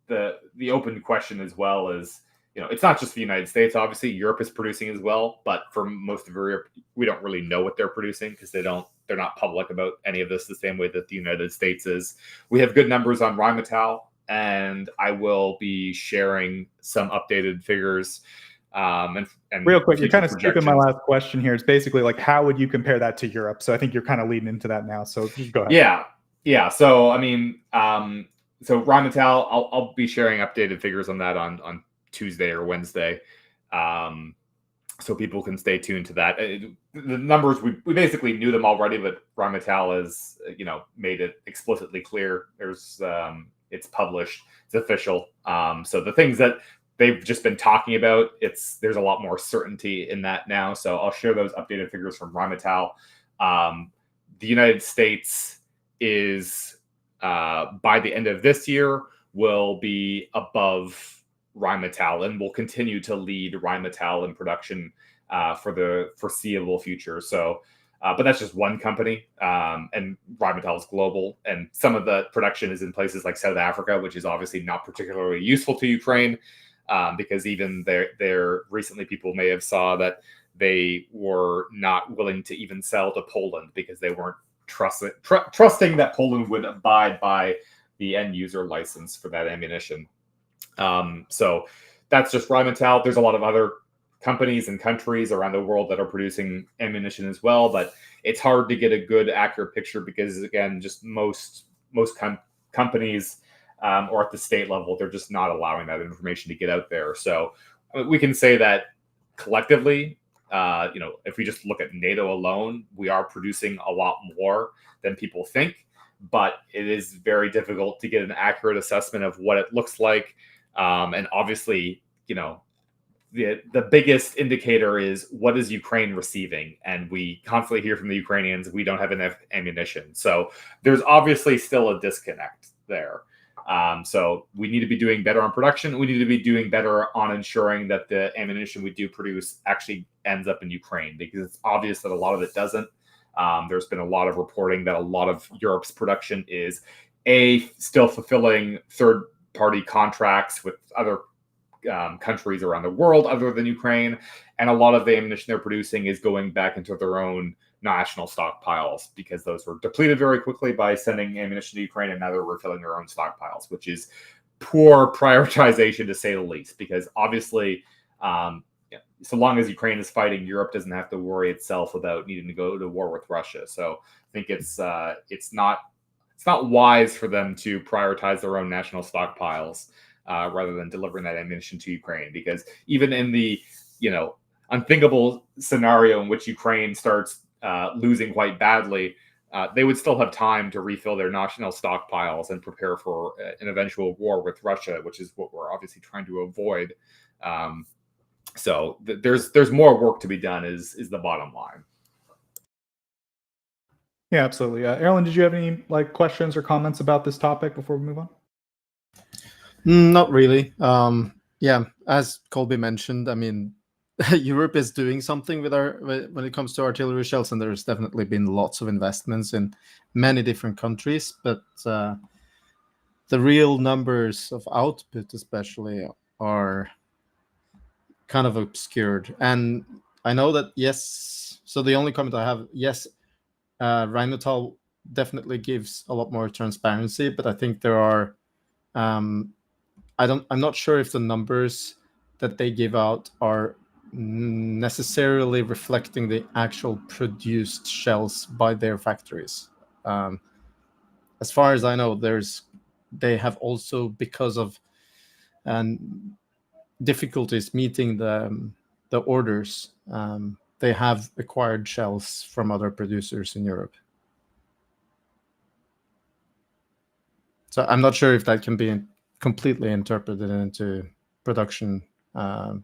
the open question as well is, it's not just the United States. Obviously, Europe is producing as well, but for most of Europe, we don't really know what they're producing because they're not public about any of this the same way that the United States is. We have good numbers on Rheinmetall, and I will be sharing some updated figures. And real quick, you're kind of skipping my last question here. It's basically like, how would you compare that to Europe? So I think you're kind of leading into that now. So just go ahead. Yeah. So I mean, so Rheinmetall, I'll be sharing updated figures on that on Tuesday or Wednesday, so people can stay tuned to that. The numbers, we basically knew them already, but Rheinmetall has made it explicitly clear. It's published, it's official. So the things that they've just been talking about, there's a lot more certainty in that now. So I'll share those updated figures from Rheinmetall. The United States is by the end of this year will be above Rheinmetall and will continue to lead Rheinmetall in production for the foreseeable future. So, but that's just one company, and Rheinmetall is global, and some of the production is in places like South Africa, which is obviously not particularly useful to Ukraine, because even there recently people may have saw that they were not willing to even sell to Poland because they weren't trusting that Poland would abide by the end user license for that ammunition. So that's just Rheinmetall. There's a lot of other companies and countries around the world that are producing ammunition as well, but it's hard to get a good, accurate picture because, again, just most companies or at the state level, they're just not allowing that information to get out there. So we can say that collectively, if we just look at NATO alone, we are producing a lot more than people think, but it is very difficult to get an accurate assessment of what it looks like. And obviously, the biggest indicator is what is Ukraine receiving? And we constantly hear from the Ukrainians, we don't have enough ammunition. So there's obviously still a disconnect there. So we need to be doing better on production. We need to be doing better on ensuring that the ammunition we do produce actually ends up in Ukraine, because it's obvious that a lot of it doesn't. There's been a lot of reporting that a lot of Europe's production is still fulfilling third-party contracts with other countries around the world other than Ukraine, and a lot of the ammunition they're producing is going back into their own national stockpiles, because those were depleted very quickly by sending ammunition to Ukraine, and now they're refilling their own stockpiles, which is poor prioritization to say the least. Because obviously, so long as Ukraine is fighting, Europe doesn't have to worry itself about needing to go to war with Russia. So I think it's not wise for them to prioritize their own national stockpiles rather than delivering that ammunition to Ukraine. Because even in the unthinkable scenario in which Ukraine starts losing quite badly, they would still have time to refill their national stockpiles and prepare for an eventual war with Russia, which is what we're obviously trying to avoid. So there's more work to be done is the bottom line. Yeah, absolutely. Erlend, did you have any questions or comments about this topic before we move on? Not really. Yeah, as Colby mentioned, I mean, Europe is doing something when it comes to artillery shells, and there's definitely been lots of investments in many different countries, but the real numbers of output especially are kind of obscured. And I know that, yes, so the only comment I have, yes, Rheinmetall definitely gives a lot more transparency, but I think there are I'm not sure if the numbers that they give out are necessarily reflecting the actual produced shells by their factories. As far as I know, they have also, because of difficulties meeting the orders, they have acquired shells from other producers in Europe. So I'm not sure if that can be completely interpreted into production from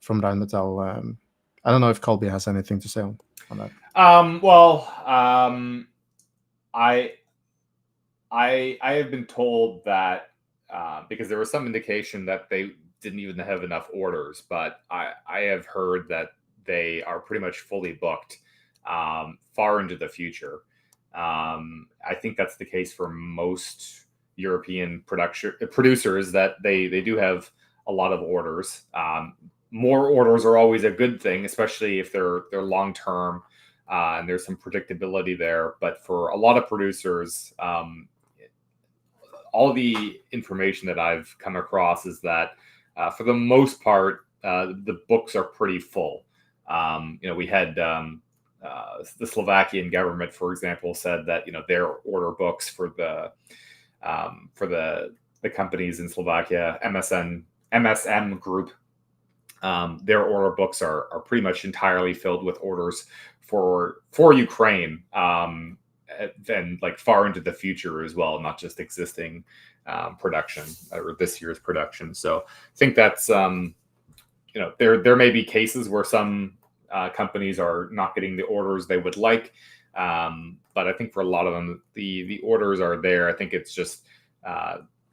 Rheinmetall. I don't know if Colby has anything to say on that. I have been told that because there was some indication that they didn't even have enough orders, but I have heard that they are pretty much fully booked far into the future. I think that's the case for most European producers, that they do have a lot of orders. More orders are always a good thing, especially if they're long term and there's some predictability there. But for a lot of producers, all the information that I've come across is that for the most part, the books are pretty full. We had the Slovakian government, for example, said that their order books for the companies in Slovakia, MSM Group, their order books are pretty much entirely filled with orders for Ukraine, and far into the future as well, not just existing production or this year's production. So I think that's there may be cases where some companies are not getting the orders they would like, but I think for a lot of them, the orders are there. I think it's just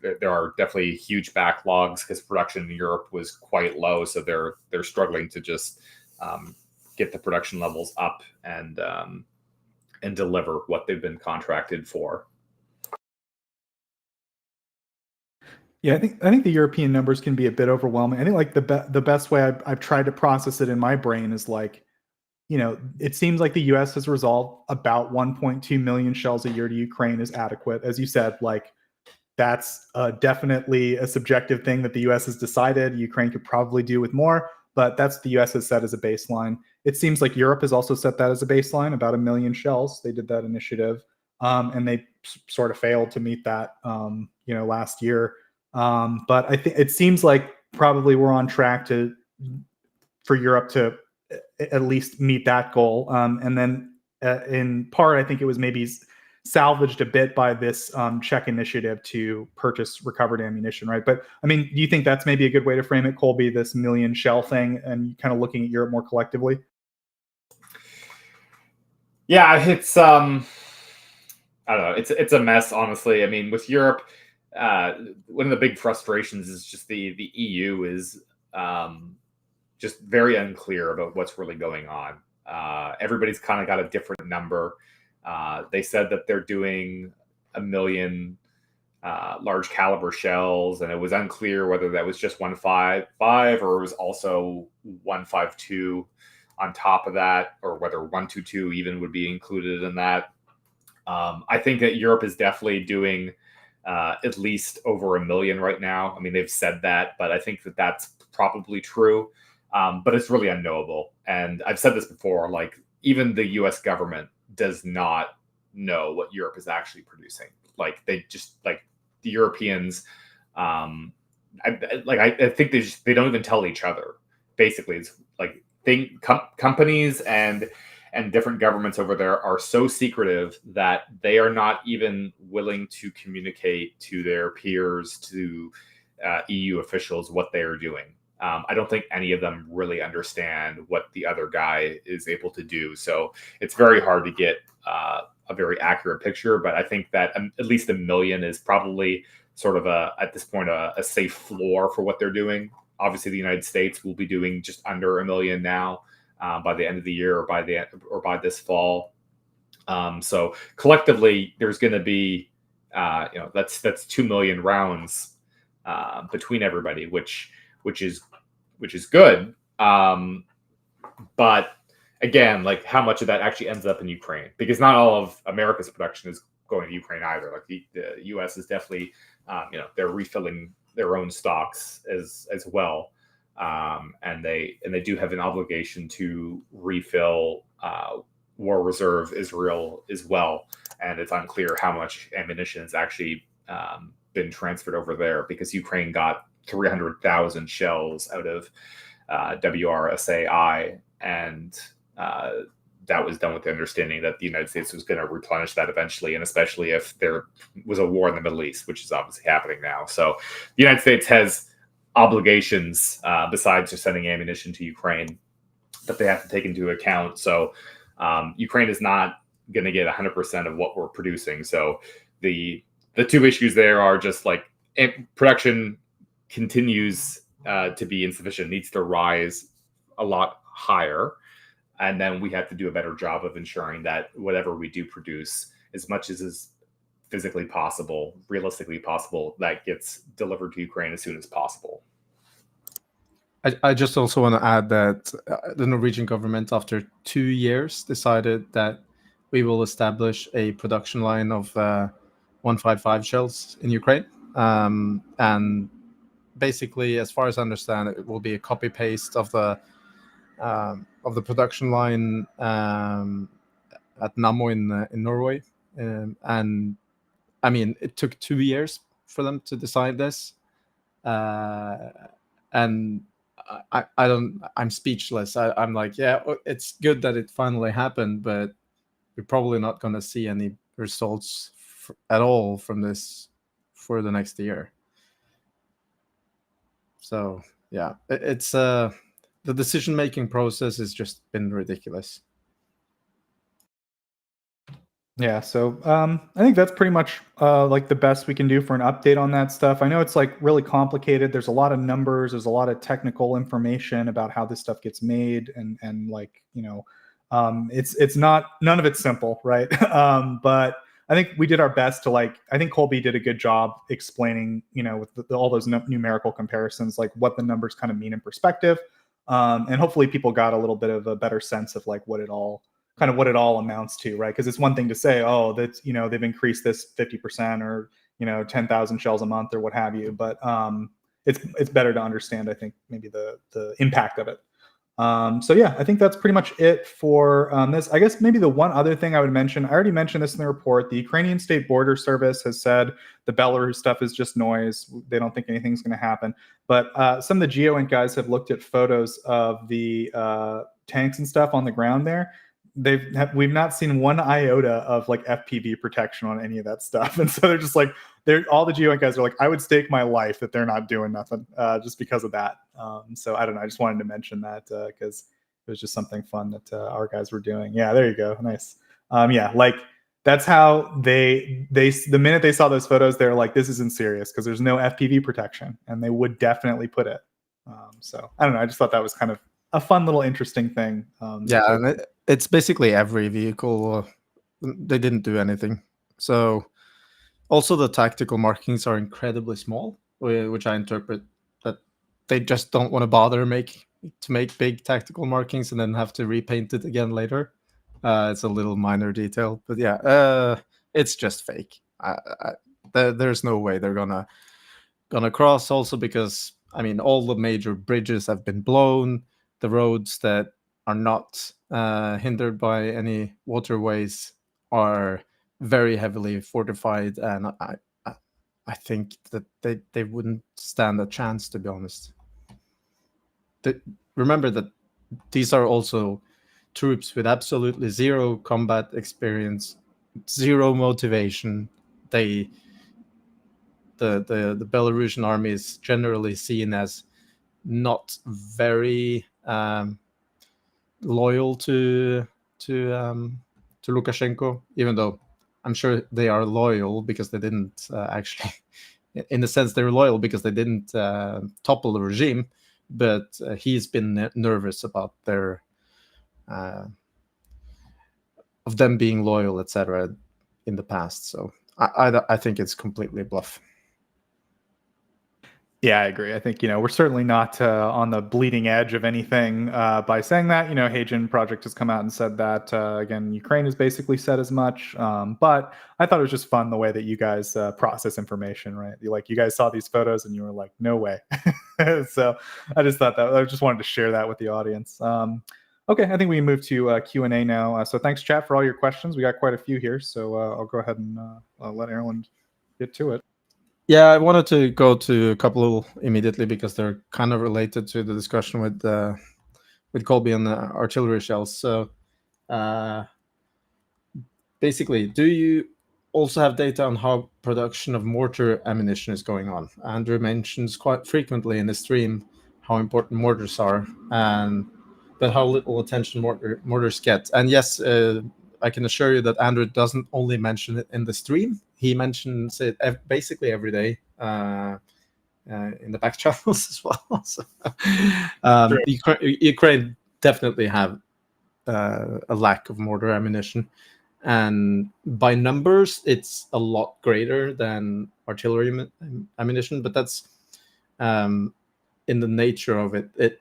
there are definitely huge backlogs because production in Europe was quite low, so they're struggling to just get the production levels up and deliver what they've been contracted for. Yeah, I think the European numbers can be a bit overwhelming. I think the best way I've tried to process it in my brain is it seems like the U.S. has resolved about 1.2 million shells a year to Ukraine is adequate. As you said, that's definitely a subjective thing that the U.S. has decided. Ukraine could probably do with more, but that's the U.S. has set as a baseline. It seems like Europe has also set that as a baseline, about 1 million shells. They did that initiative, and they sort of failed to meet that, last year. But I think it seems like probably we're on track for Europe to at least meet that goal. And then in part, I think it was maybe salvaged a bit by this Czech initiative to purchase recovered ammunition, right? But I mean, do you think that's maybe a good way to frame it, Colby, this million shell thing, and kind of looking at Europe more collectively? Yeah, it's I don't know. It's a mess, honestly. I mean, with Europe, one of the big frustrations is just the EU is just very unclear about what's really going on. Everybody's kind of got a different number. They said that they're doing 1 million large caliber shells, and it was unclear whether that was just 155 or it was also 152 on top of that, or whether 122 even would be included in that. I think that Europe is definitely doing at least over 1 million right now. I mean, they've said that, but I think that that's probably true. But it's really unknowable. And I've said this before, like even the US government does not know what Europe is actually producing. Like they just like the Europeans, I think they don't even tell each other. Basically, it's like companies and different governments over there are so secretive that they are not even willing to communicate to their peers, to EU officials, what they are doing. I don't think any of them really understand what the other guy is able to do. So it's very hard to get a very accurate picture. But I think that at least 1 million is probably sort of at this point, a safe floor for what they're doing. Obviously, the United States will be doing just under 1 million now by the end of the year, or by this fall. So collectively, there's going to be, that's 2 million rounds between everybody, which is good. But again, like how much of that actually ends up in Ukraine? Because not all of America's production is going to Ukraine either. Like the U.S. is definitely, they're refilling their own stocks as well, and they do have an obligation to refill war reserve Israel as well. And it's unclear how much ammunition has actually been transferred over there, because Ukraine got 300,000 shells out of WRSAI, and that was done with the understanding that the United States was going to replenish that eventually, and especially if there was a war in the Middle East, which is obviously happening now. So the United States has obligations besides just sending ammunition to Ukraine that they have to take into account. So Ukraine is not going to get 100% of what we're producing. So the two issues there are just like production continues to be insufficient, needs to rise a lot higher. And then we have to do a better job of ensuring that whatever we do produce, as much as is physically possible, realistically possible, that gets delivered to Ukraine as soon as possible. I just also want to add that the Norwegian government, after 2 years, decided that we will establish a production line of 155 shells in Ukraine. And basically, as far as I understand, it will be a copy paste of the production line at Nammo in Norway. And I mean, it took 2 years for them to decide this. And I'm speechless. I'm like, yeah, it's good that it finally happened, but we're probably not going to see any results at all from this for the next year. So yeah, it's the decision-making process has just been ridiculous. Yeah, so I think that's pretty much like the best we can do for an update on that stuff. I know it's like really complicated. There's a lot of numbers. There's a lot of technical information about how this stuff gets made, and like it's not, none of it's simple, right? But I think we did our best to I think Colby did a good job explaining, with all those numerical comparisons, like what the numbers kind of mean in perspective, and hopefully people got a little bit of a better sense of like what it all amounts to, right? Because it's one thing to say, oh, that's, they've increased this 50% or 10,000 shells a month or what have you, but it's better to understand, I think, maybe the impact of it. So yeah, I think that's pretty much it for this. I guess maybe the one other thing I would mention, I already mentioned this in the report, the Ukrainian State Border Service has said the Belarus stuff is just noise. They don't think anything's going to happen. But some of the GeoInk guys have looked at photos of the tanks and stuff on the ground there. We've not seen one iota of like FPV protection on any of that stuff, and so they're just like, all the GeoInk guys are like, I would stake my life that they're not doing nothing just because of that. So I don't know, I just wanted to mention that because it was just something fun that our guys were doing. Yeah, there you go, nice. Yeah, like that's how the minute they saw those photos, they're like, this isn't serious because there's no FPV protection, and they would definitely put it. So I don't know, I just thought that was kind of a fun little interesting thing. Yeah, and it's basically every vehicle. They didn't do anything. So also the tactical markings are incredibly small, which I interpret that they just don't want to bother to make big tactical markings and then have to repaint it again later. It's a little minor detail, but yeah, it's just fake. There's no way they're gonna cross. Also because I mean, all the major bridges have been blown. The roads that are not hindered by any waterways are very heavily fortified, and I think that they wouldn't stand a chance, to be honest. Remember that these are also troops with absolutely zero combat experience, zero motivation. The Belarusian army is generally seen as not very loyal to Lukashenko, even though I'm sure they are loyal because they didn't actually, in a sense, they're loyal because they didn't topple the regime, but he's been nervous about their of them being loyal, etc., in the past. So I think it's completely bluff. Yeah, I agree. I think, we're certainly not on the bleeding edge of anything by saying that. Hagen Project has come out and said that. Again, Ukraine has basically said as much. But I thought it was just fun the way that you guys process information, right? You guys saw these photos and you were like, no way. So I just thought that I just wanted to share that with the audience. Okay, I think we can move to Q&A now. So thanks, chat, for all your questions. We got quite a few here. So I'll go ahead and let Erlend get to it. Yeah, I wanted to go to a couple immediately because they're kind of related to the discussion with Colby on the artillery shells. So basically, do you also have data on how production of mortar ammunition is going on? Andrew mentions quite frequently in the stream how important mortars are, but how little attention mortars get. And yes, I can assure you that Andrew doesn't only mention it in the stream. He mentions it basically every day in the back channels as well. So, Ukraine definitely have a lack of mortar ammunition. And by numbers, it's a lot greater than artillery ammunition, but that's in the nature of it.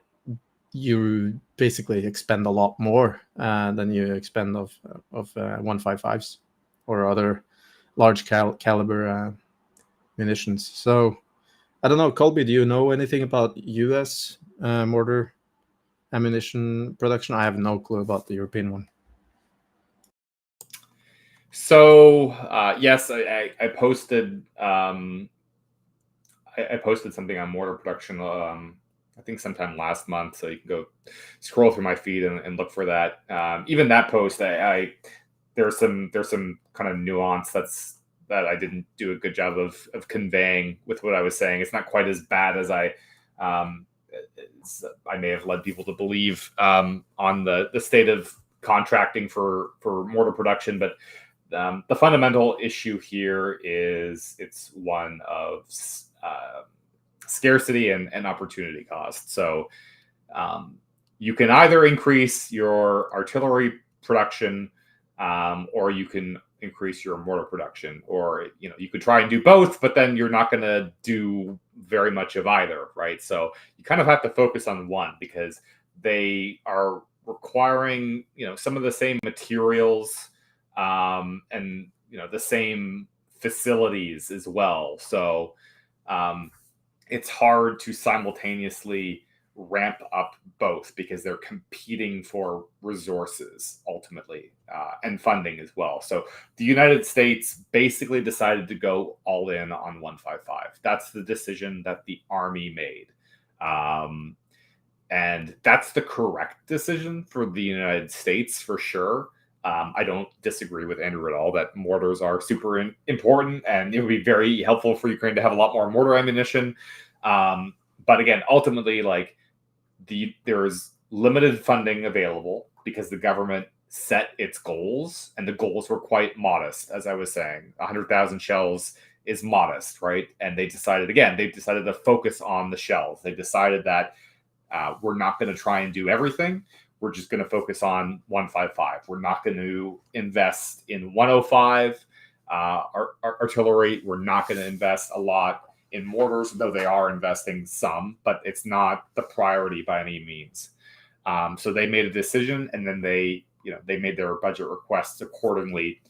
You basically expend a lot more than you expend of 155s or other large caliber munitions. So I don't know, Colby, do you know anything about U.S. Mortar ammunition production? I have no clue about the European one. So yes, I posted I posted something on mortar production. I think sometime last month, so you can go scroll through my feed and look for that. Even that post, there's some kind of nuance that I didn't do a good job of conveying with what I was saying. It's not quite as bad as I may have led people to believe on the state of contracting for mortar production, but the fundamental issue here is it's one of scarcity and opportunity cost. So you can either increase your artillery production or you can increase your mortar production, or you could try and do both, but then you're not going to do very much of either, right? So you kind of have to focus on one because they are requiring some of the same materials and the same facilities as well. So it's hard to simultaneously ramp up both because they're competing for resources ultimately and funding as well. So the United States basically decided to go all in on 155. That's the decision that the Army made. And that's the correct decision for the United States for sure. I don't disagree with Andrew at all that mortars are super important, and it would be very helpful for Ukraine to have a lot more mortar ammunition. But again, ultimately, there's limited funding available because the government set its goals, and the goals were quite modest. As I was saying, 100,000 shells is modest, right? And they decided to focus on the shells. They decided that we're not going to try and do everything. We're just going to focus on 155. We're not going to invest in 105 artillery. We're not going to invest a lot in mortars, though they are investing some, but it's not the priority by any means. So they made a decision, and then they made their budget requests accordingly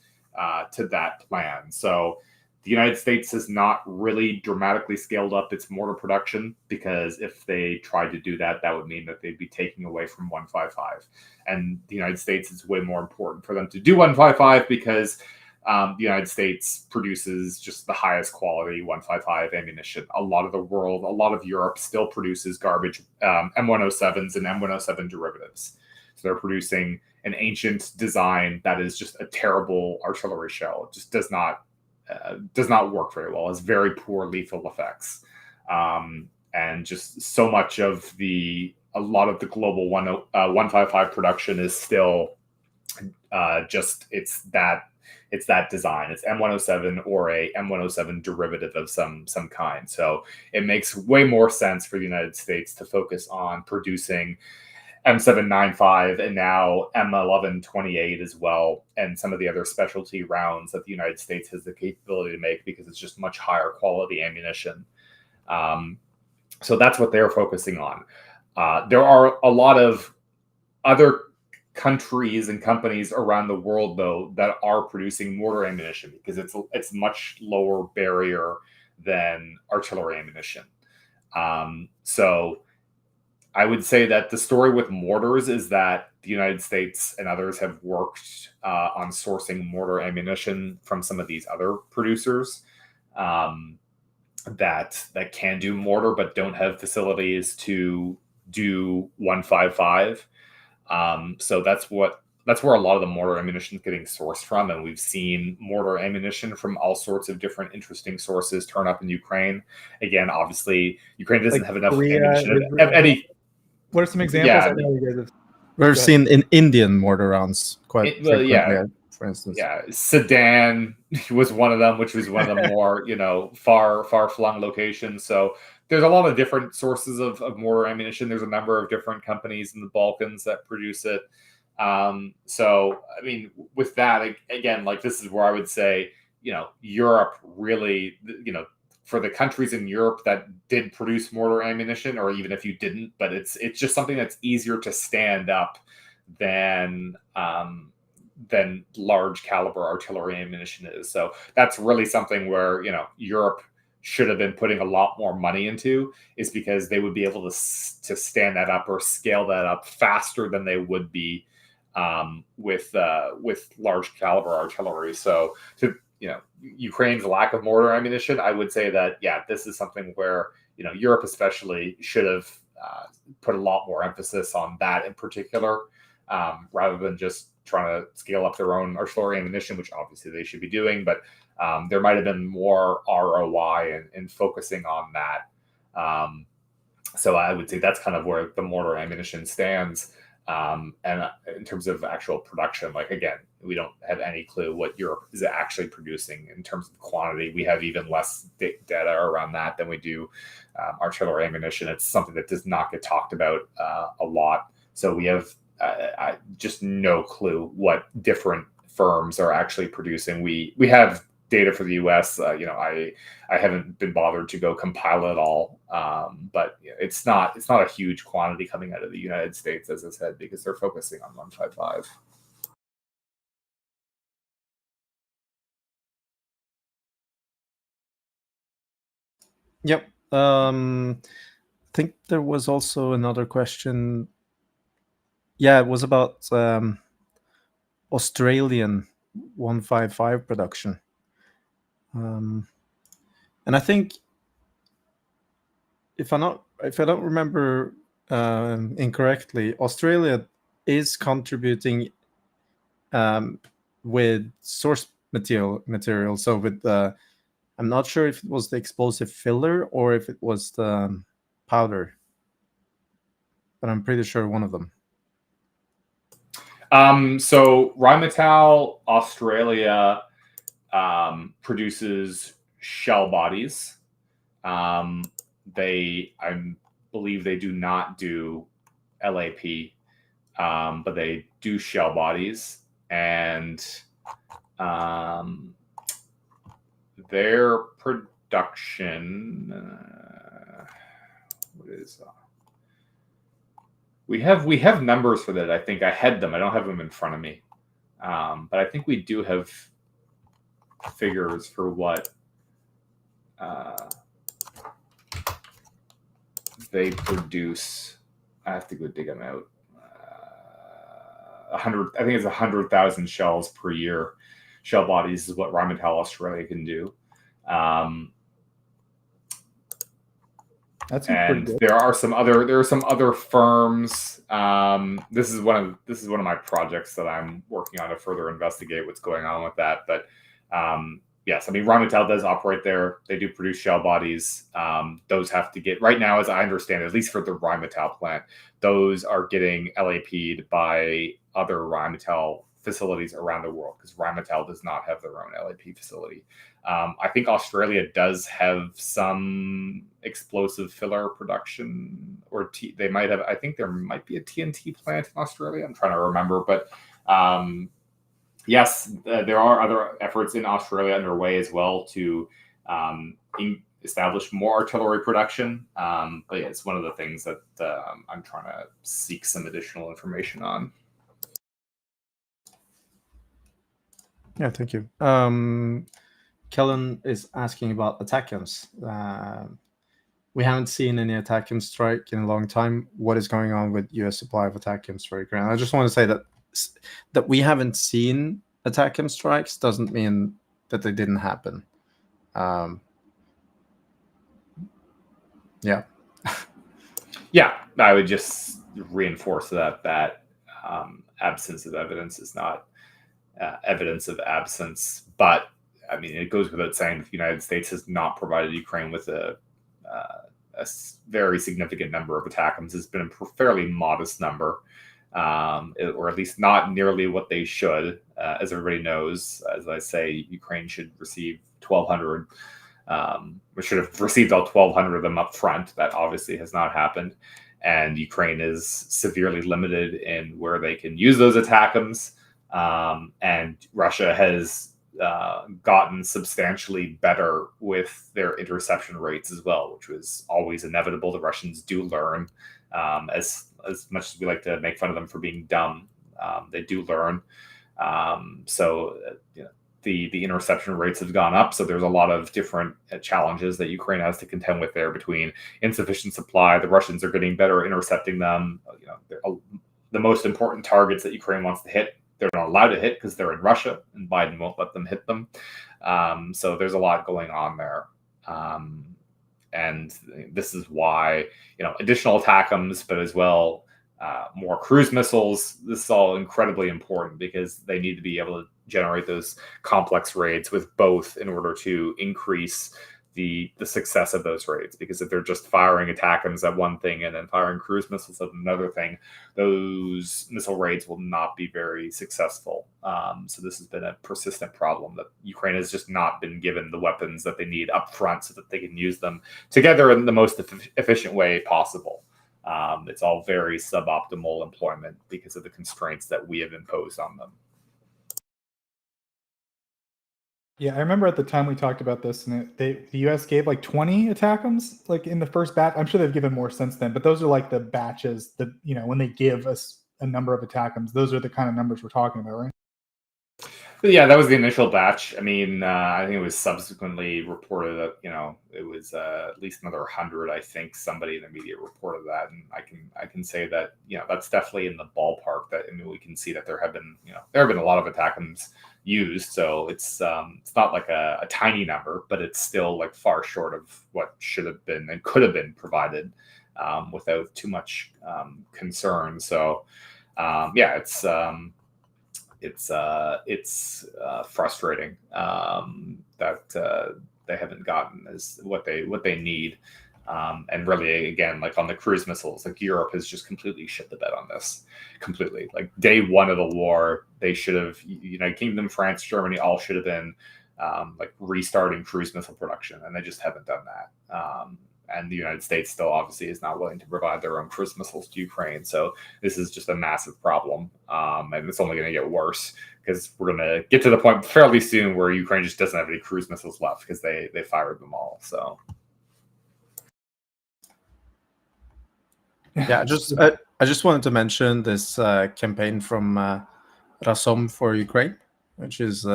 to that plan. So the United States has not really dramatically scaled up its mortar production, because if they tried to do that, that would mean that they'd be taking away from 155. And the United States, is way more important for them to do 155 because the United States produces just the highest quality 155 ammunition. A lot of the world, a lot of Europe still produces garbage M107s and M107 derivatives. So they're producing an ancient design that is just a terrible artillery shell. It just does not work very well. It has very poor lethal effects. And just so much of a lot of the global 155 production is still it's that design. It's M107 or a M107 derivative of some kind. So it makes way more sense for the United States to focus on producing M795 and now M1128 as well, and some of the other specialty rounds that the United States has the capability to make, because it's just much higher quality ammunition. So that's what they're focusing on. There are a lot of other countries and companies around the world, though, that are producing mortar ammunition, because it's much lower barrier than artillery ammunition. So I would say that the story with mortars is that the United States and others have worked on sourcing mortar ammunition from some of these other producers that can do mortar but don't have facilities to do 155. So that's where a lot of the mortar ammunition is getting sourced from, and we've seen mortar ammunition from all sorts of different interesting sources turn up in Ukraine. Again, obviously, Ukraine doesn't have enough ammunition. What are some examples? Yeah. I know you guys have. We've seen in Indian mortar rounds quite frequently, yeah. for instance. Yeah, Sudan was one of them, which was one of the more far-flung locations. So there's a lot of different sources of mortar ammunition. There's a number of different companies in the Balkans that produce it. So I mean, with that, again, like, this is where I would say, Europe really, for the countries in Europe that did produce mortar ammunition, or even if you didn't, but it's just something that's easier to stand up than large caliber artillery ammunition is. So that's really something where, Europe should have been putting a lot more money into, is because they would be able to stand that up or scale that up faster than they would be with large caliber artillery. So Ukraine's lack of mortar ammunition, I would say that, this is something where, Europe especially should have put a lot more emphasis on that in particular, rather than just trying to scale up their own artillery ammunition, which obviously they should be doing. But there might have been more ROI in focusing on that. So I would say that's kind of where the mortar ammunition stands. And in terms of actual production, like, again, we don't have any clue what Europe is actually producing in terms of quantity. We have even less data around that than we do artillery ammunition. It's something that does not get talked about a lot. So we have just no clue what different firms are actually producing. We have data for the U.S. I haven't been bothered to go compile it all, but it's not a huge quantity coming out of the United States, as I said, because they're focusing on 155. Yep. I think there was also another question. Yeah, it was about Australian 155 production. And I think, if I don't remember incorrectly, Australia is contributing with source material. So with I'm not sure if it was the explosive filler or if it was the powder, but I'm pretty sure one of them. So Rheinmetall Australia produces shell bodies. I believe they do not do LAP, but they do shell bodies, and their production. What is we have numbers for that. I think I had them. I don't have them in front of me, but I think we do have figures for what they produce. I have to go dig them out. 100. I think it's 100,000 shells per year. Shell bodies is what Rheinmetall Australia can do. That's and there are some other firms. This is one of my projects that I'm working on to further investigate what's going on with that. But yes, I mean Rheinmetall does operate there. They do produce shell bodies. Those have to get right now, as I understand it, at least for the Rheinmetall plant, those are getting LAP'd by other Rheinmetall facilities around the world because Rheinmetall does not have their own LAP facility. I think Australia does have some explosive filler production, or they might have. I think there might be a TNT plant in Australia. I'm trying to remember, but yes, there are other efforts in Australia underway as well to establish more artillery production. But yeah, it's one of the things that I'm trying to seek some additional information on. Yeah, thank you. Kellen is asking about ATACMS. We haven't seen any ATACMS strike in a long time. What is going on with U.S. supply of ATACMS for Ukraine? I just want to say that we haven't seen ATACMS strikes doesn't mean that they didn't happen. Yeah. Yeah, I would just reinforce that absence of evidence is not evidence of absence. But I mean, it goes without saying that the United States has not provided Ukraine with a very significant number of ATACMS. It's been a fairly modest number, or at least not nearly what they should. As everybody knows, as I say, Ukraine should receive 1,200. We should have received all 1,200 of them up front. That obviously has not happened. And Ukraine is severely limited in where they can use those ATACMS. And Russia has gotten substantially better with their interception rates as well, which was always inevitable. The Russians do learn, as much as we like to make fun of them for being dumb, they do learn. The interception rates have gone up. So there's a lot of different challenges that Ukraine has to contend with there between insufficient supply. The Russians are getting better at intercepting them. The most important targets that Ukraine wants to hit, they're not allowed to hit because they're in Russia and Biden won't let them hit them. So there's a lot going on there. And this is why, additional ATACMS, but as well, more cruise missiles. This is all incredibly important because they need to be able to generate those complex raids with both in order to increase the success of those raids. Because if they're just firing ATACMS at one thing and then firing cruise missiles at another thing, those missile raids will not be very successful. So this has been a persistent problem that Ukraine has just not been given the weapons that they need up front so that they can use them together in the most efficient way possible. It's all very suboptimal employment because of the constraints that we have imposed on them. Yeah, I remember at the time we talked about this, and the U.S. gave like 20 ATACMS, like in the first batch. I'm sure they've given more since then, but those are like the batches that, when they give us a number of ATACMS, those are the kind of numbers we're talking about, right? But yeah, that was the initial batch. I mean, I think it was subsequently reported that it was at least another 100. I think somebody in the media reported that, and I can say that that's definitely in the ballpark. That we can see that there have been a lot of ATACMS used. So it's not like a tiny number, but it's still like far short of what should have been and could have been provided without too much concern. So yeah, it's frustrating that they haven't gotten as what they need. And really, again, like on the cruise missiles, like Europe has just completely shit the bed on this. Completely. Like day one of the war, they should have, United Kingdom, France, Germany, all should have been like restarting cruise missile production, and they just haven't done that. and the United States still obviously is not willing to provide their own cruise missiles to Ukraine. So this is just a massive problem, and it's only going to get worse because we're going to get to the point fairly soon where Ukraine just doesn't have any cruise missiles left because they fired them all. So yeah, I just wanted to mention this campaign from Rasom for Ukraine, which is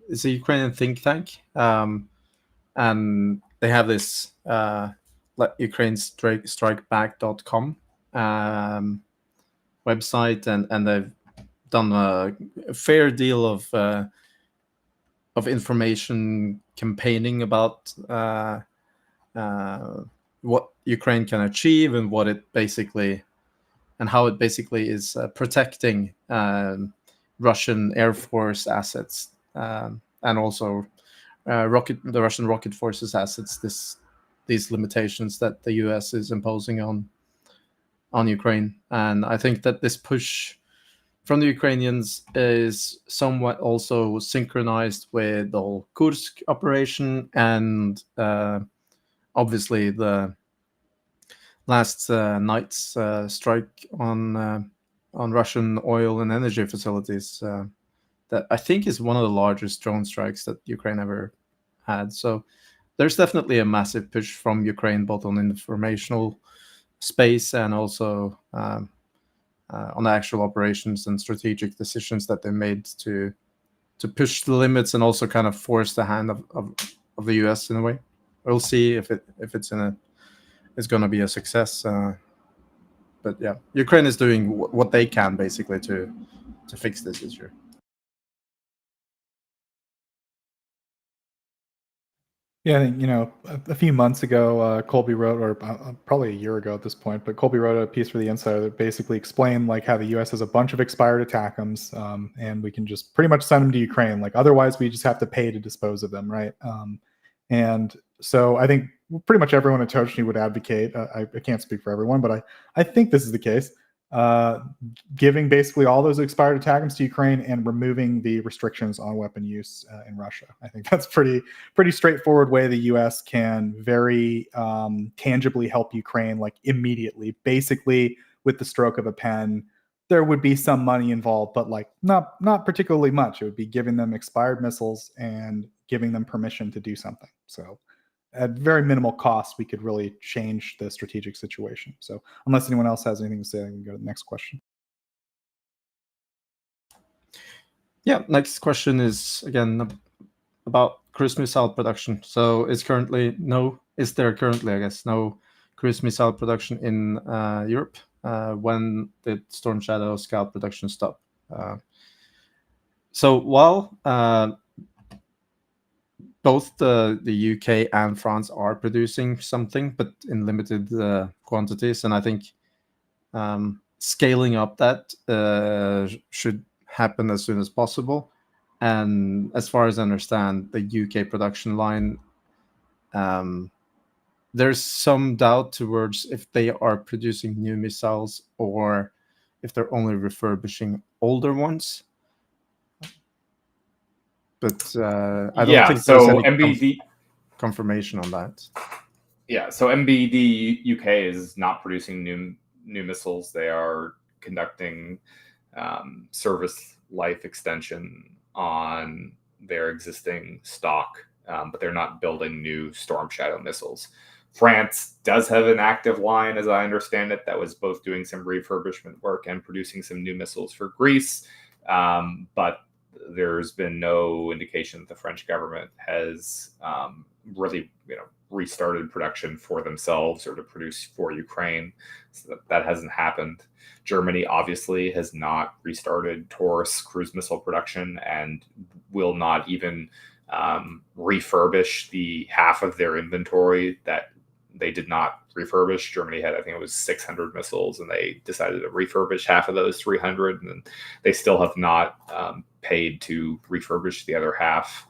it's a Ukrainian think tank, and they have this ukrainestrikeback.com website, and they've done a fair deal of information campaigning about what Ukraine can achieve and what it basically and how it basically is protecting Russian Air Force assets and also the Russian rocket forces assets. These limitations that the U.S. is imposing on Ukraine, and I think that this push from the Ukrainians is somewhat also synchronized with the whole Kursk operation and obviously the last night's strike on Russian oil and energy facilities that I think is one of the largest drone strikes that Ukraine ever had. So there's definitely a massive push from Ukraine, both on informational space and also on the actual operations and strategic decisions that they made to push the limits and also kind of force the hand of the US in a way. We'll see if it's going to be a success. But yeah, Ukraine is doing what they can basically to fix this issue. Yeah, I think, a few months ago, Colby wrote, or probably a year ago at this point, but Colby wrote a piece for The Insider that basically explained like how the U.S. has a bunch of expired ATACMS, and we can just pretty much send them to Ukraine. Like otherwise, we just have to pay to dispose of them, right? And so I think pretty much everyone at Tochnyi would advocate. I can't speak for everyone, but I think this is the case. Giving basically all those expired ATACMS to Ukraine and removing the restrictions on weapon use in Russia. I think that's pretty straightforward way the U.S. can very tangibly help Ukraine, like immediately, basically with the stroke of a pen. There would be some money involved, but like not particularly much. It would be giving them expired missiles and giving them permission to do something. So at very minimal cost, we could really change the strategic situation. So unless anyone else has anything to say, I can go to the next question. Yeah, next question is again about cruise missile production. So is there currently, I guess, no cruise missile production in Europe? When did Storm Shadow Scout production stop? So while both the UK and France are producing something, but in limited quantities, and I think scaling up that should happen as soon as possible. And as far as I understand, the UK production line, there's some doubt towards if they are producing new missiles or if they're only refurbishing older ones. But I don't think there's any MBD confirmation on that. Yeah, so MBD UK is not producing new missiles. They are conducting service life extension on their existing stock, but they're not building new Storm Shadow missiles. France does have an active line, as I understand it, that was both doing some refurbishment work and producing some new missiles for Greece, but there's been no indication that the French government has really, restarted production for themselves or to produce for Ukraine. So that hasn't happened. Germany obviously has not restarted Taurus cruise missile production and will not even refurbish the half of their inventory that they did not refurbish. Germany had, I think it was 600 missiles, and they decided to refurbish half of those 300, and they still have not paid to refurbish the other half.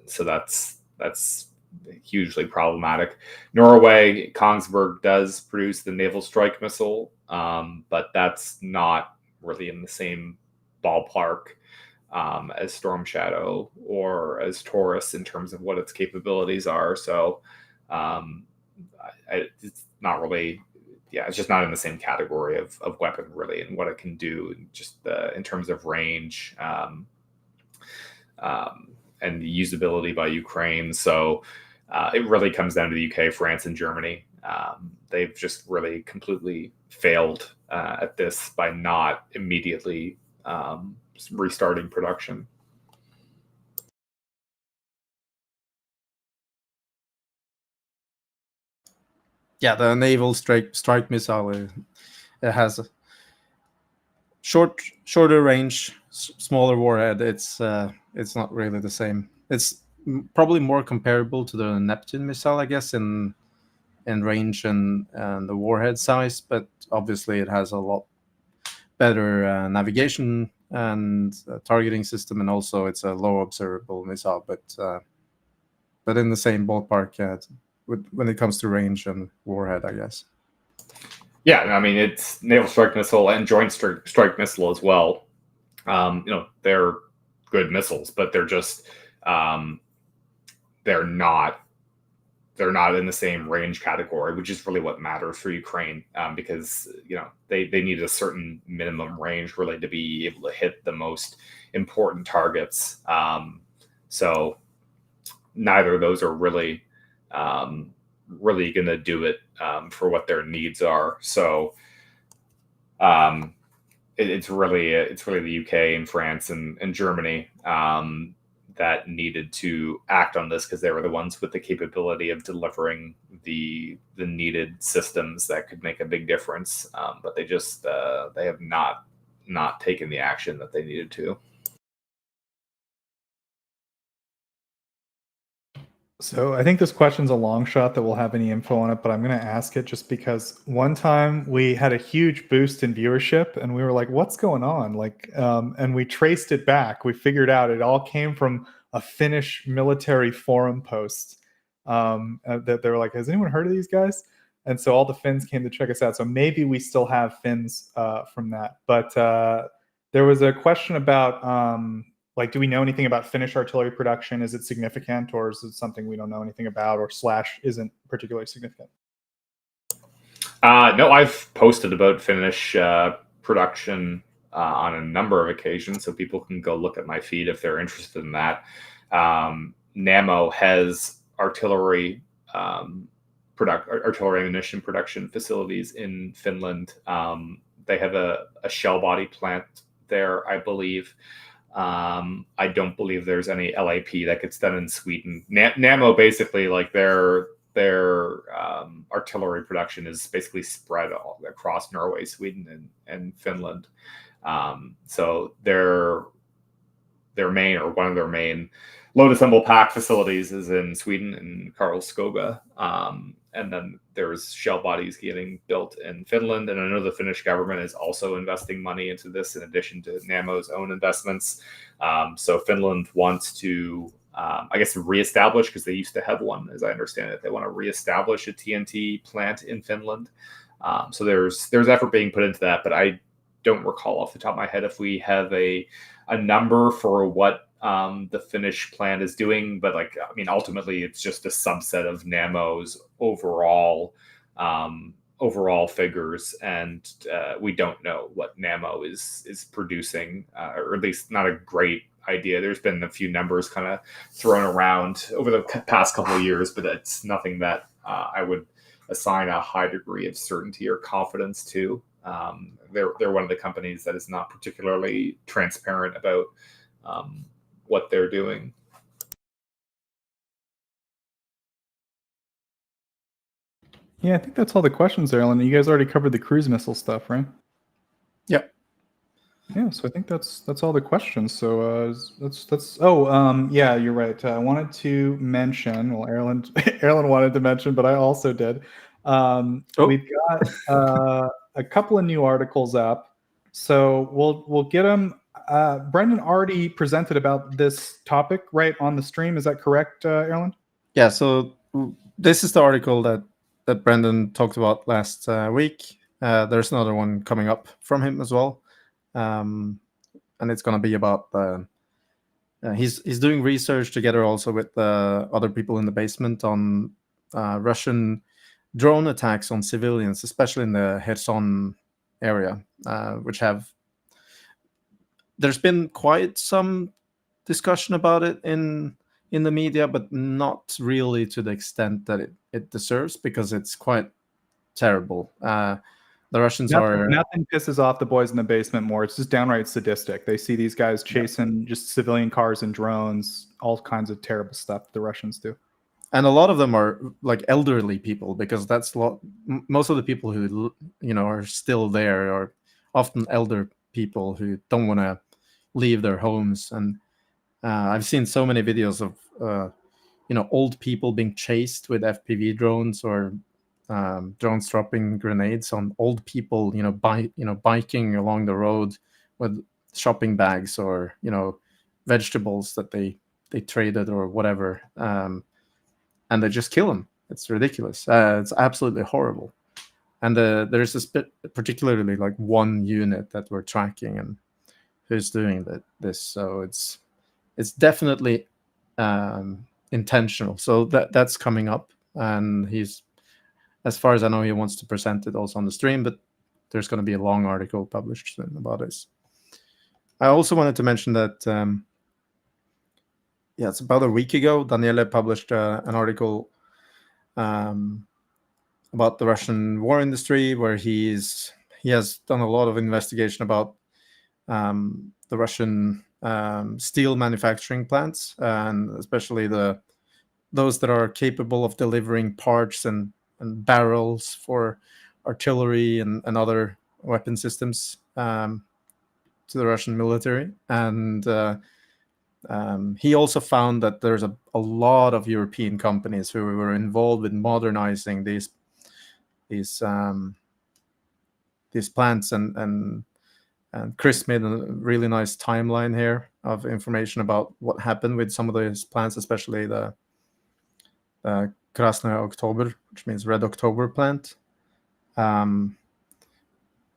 So that's hugely problematic. Norway, Kongsberg does produce the Naval Strike Missile, but that's not really in the same ballpark. as Storm Shadow or as Taurus in terms of what its capabilities are. So it's not really, it's just not in the same category of weapon really, and what it can do just in terms of range and the usability by Ukraine. So it really comes down to the UK, France, and Germany. They've just really completely failed at this by not immediately restarting production. Yeah, the naval strike missile, it has a shorter range, smaller warhead. It's not really the same. It's probably more comparable to the Neptune missile, I guess, in range and the warhead size, but obviously it has a lot better navigation and targeting system, and also it's a low observable missile, but in the same ballpark when it comes to range and warhead, I guess. Yeah, I mean, it's naval strike missile and joint strike missile as well. They're good missiles, but they're just they're not in the same range category, which is really what matters for Ukraine, because they need a certain minimum range really to be able to hit the most important targets. So neither of those are really going to do it for what their needs are. So it's really the UK and France and Germany that needed to act on this, because they were the ones with the capability of delivering the needed systems that could make a big difference. But they just they have not taken the action that they needed to. So I think this question's a long shot that we'll have any info on it, but I'm going to ask it just because one time we had a huge boost in viewership and we were like, what's going on? And we traced it back. We figured out it all came from a Finnish military forum post that they were like, has anyone heard of these guys? And so all the Finns came to check us out. So maybe we still have Finns from that. But there was a question about... do we know anything about Finnish artillery production? Is it significant, or is it something we don't know anything about, or / isn't particularly significant? No, I've posted about Finnish production on a number of occasions, so people can go look at my feed if they're interested in that. NAMO has artillery ammunition production facilities in Finland. They have a shell body plant there, I believe. I don't believe there's any LAP that gets done in Sweden. NAMO basically, their artillery production is basically spread all across Norway, Sweden, and Finland. So their main, or one of their main, load assemble pack facilities is in Sweden, in Karlskoga. And then there's shell bodies getting built in Finland. And I know the Finnish government is also investing money into this in addition to NAMO's own investments. So Finland wants to, reestablish, because they used to have one, as I understand it. They want to reestablish a TNT plant in Finland. So there's effort being put into that, but I don't recall off the top of my head if we have a number for what the Finnish plant is doing, but ultimately it's just a subset of NAMO's overall figures, and we don't know what NAMO is producing, or at least not a great idea. There's been a few numbers kind of thrown around over the past couple of years, but it's nothing that I would assign a high degree of certainty or confidence to. They're one of the companies that is not particularly transparent about what they're doing. Yeah, I think that's all the questions there, Erlend. You guys already covered the cruise missile stuff, right? Yeah. Yeah, so I think that's all the questions. So yeah, you're right. I wanted to mention, well, Erlend wanted to mention, but I also did. We've got a couple of new articles up, so we'll get them. Brendan already presented about this topic right on the stream. Is that correct, Erlend? Yeah. So this is the article that Brendan talked about last week. There's another one coming up from him as well, and it's going to be about he's doing research together also with other people in the basement on Russian drone attacks on civilians, especially in the Kherson area, which there's been quite some discussion about it in the media, but not really to the extent that it deserves, because it's quite terrible. The Russians are Nothing pisses off the boys in the basement more. It's just downright sadistic. They see these guys chasing just civilian cars and drones, all kinds of terrible stuff the Russians do. And a lot of them are like elderly people, because that's most of the people who are still there are often elder people who don't want to leave their homes. And I've seen so many videos of old people being chased with FPV drones, or drones dropping grenades on old people, biking along the road with shopping bags or vegetables that they traded or whatever. And they just kill them. It's ridiculous. It's absolutely horrible. And there's particularly like one unit that we're tracking and who's doing this. So it's definitely intentional. So that's coming up, and he's, as far as I know, he wants to present it also on the stream. But there's going to be a long article published soon about this. I also wanted to mention that. It's about a week ago, Daniele published an article about the Russian war industry, where he has done a lot of investigation about the Russian steel manufacturing plants, and especially those that are capable of delivering parts and barrels for artillery and other weapon systems to the Russian military. And he also found that there's a lot of European companies who were involved in modernizing these plants, and Chris made a really nice timeline here of information about what happened with some of those plants, especially the Krasny October, which means Red October plant,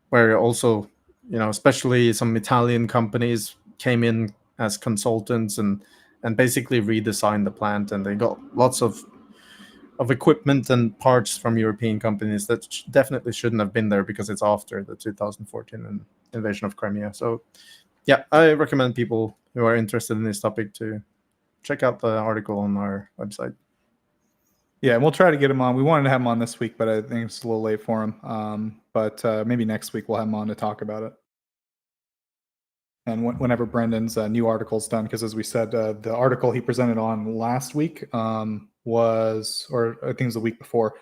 where also especially some Italian companies came in as consultants and basically redesigned the plant, and they got lots of equipment and parts from European companies that definitely shouldn't have been there, because it's after the 2014 invasion of Crimea. So yeah, I recommend people who are interested in this topic to check out the article on our website. Yeah, and we'll try to get him on. We wanted to have him on this week, but I think it's a little late for him. But maybe next week we'll have him on to talk about it. And whenever Brendan's new article's done, because as we said, the article he presented on last week was, or I think it was the week before,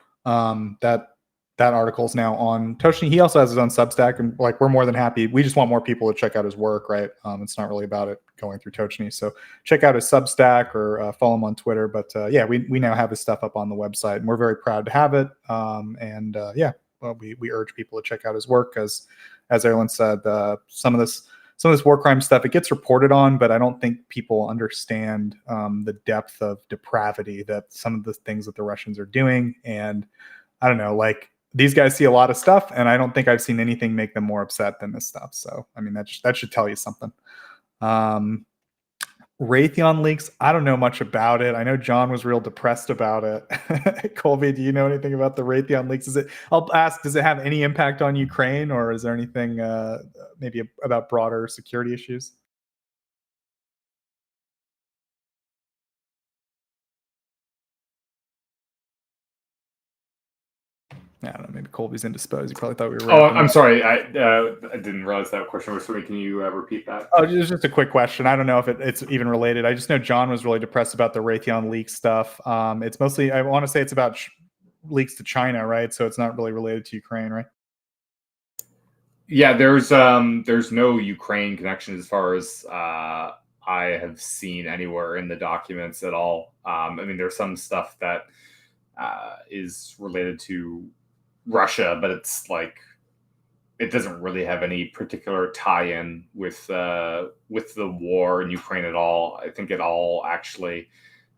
that article is now on Tochnyi. He also has his own Substack, and like, we're more than happy. We just want more people to check out his work, right? It's not really about it going through Tochnyi. So check out his Substack or follow him on Twitter. But yeah, we now have his stuff up on the website, and we're very proud to have it. Yeah, well, we urge people to check out his work, because, as Erlend said, some of this war crime stuff, it gets reported on, but I don't think people understand the depth of depravity that some of the things that the Russians are doing. And I don't know, like, these guys see a lot of stuff, and I don't think I've seen anything make them more upset than this stuff. So, I mean, that should tell you something. Raytheon leaks, I don't know much about it. I know John was real depressed about it. Colby, do you know anything about the Raytheon leaks? I'll ask, does it have any impact on Ukraine, or is there anything maybe about broader security issues? I don't know. Maybe Colby's indisposed. He probably thought we were. Oh, I'm sorry. I didn't realize that question was for me. Can you repeat that? Oh, it was just a quick question. I don't know if it's even related. I just know John was really depressed about the Raytheon leak stuff. It's mostly, I want to say it's about leaks to China, right? So it's not really related to Ukraine, right? Yeah, there's no Ukraine connection as far as I have seen anywhere in the documents at all. I mean, there's some stuff that is related to Russia, but it's like, it doesn't really have any particular tie-in with the war in Ukraine at all. I think it all actually,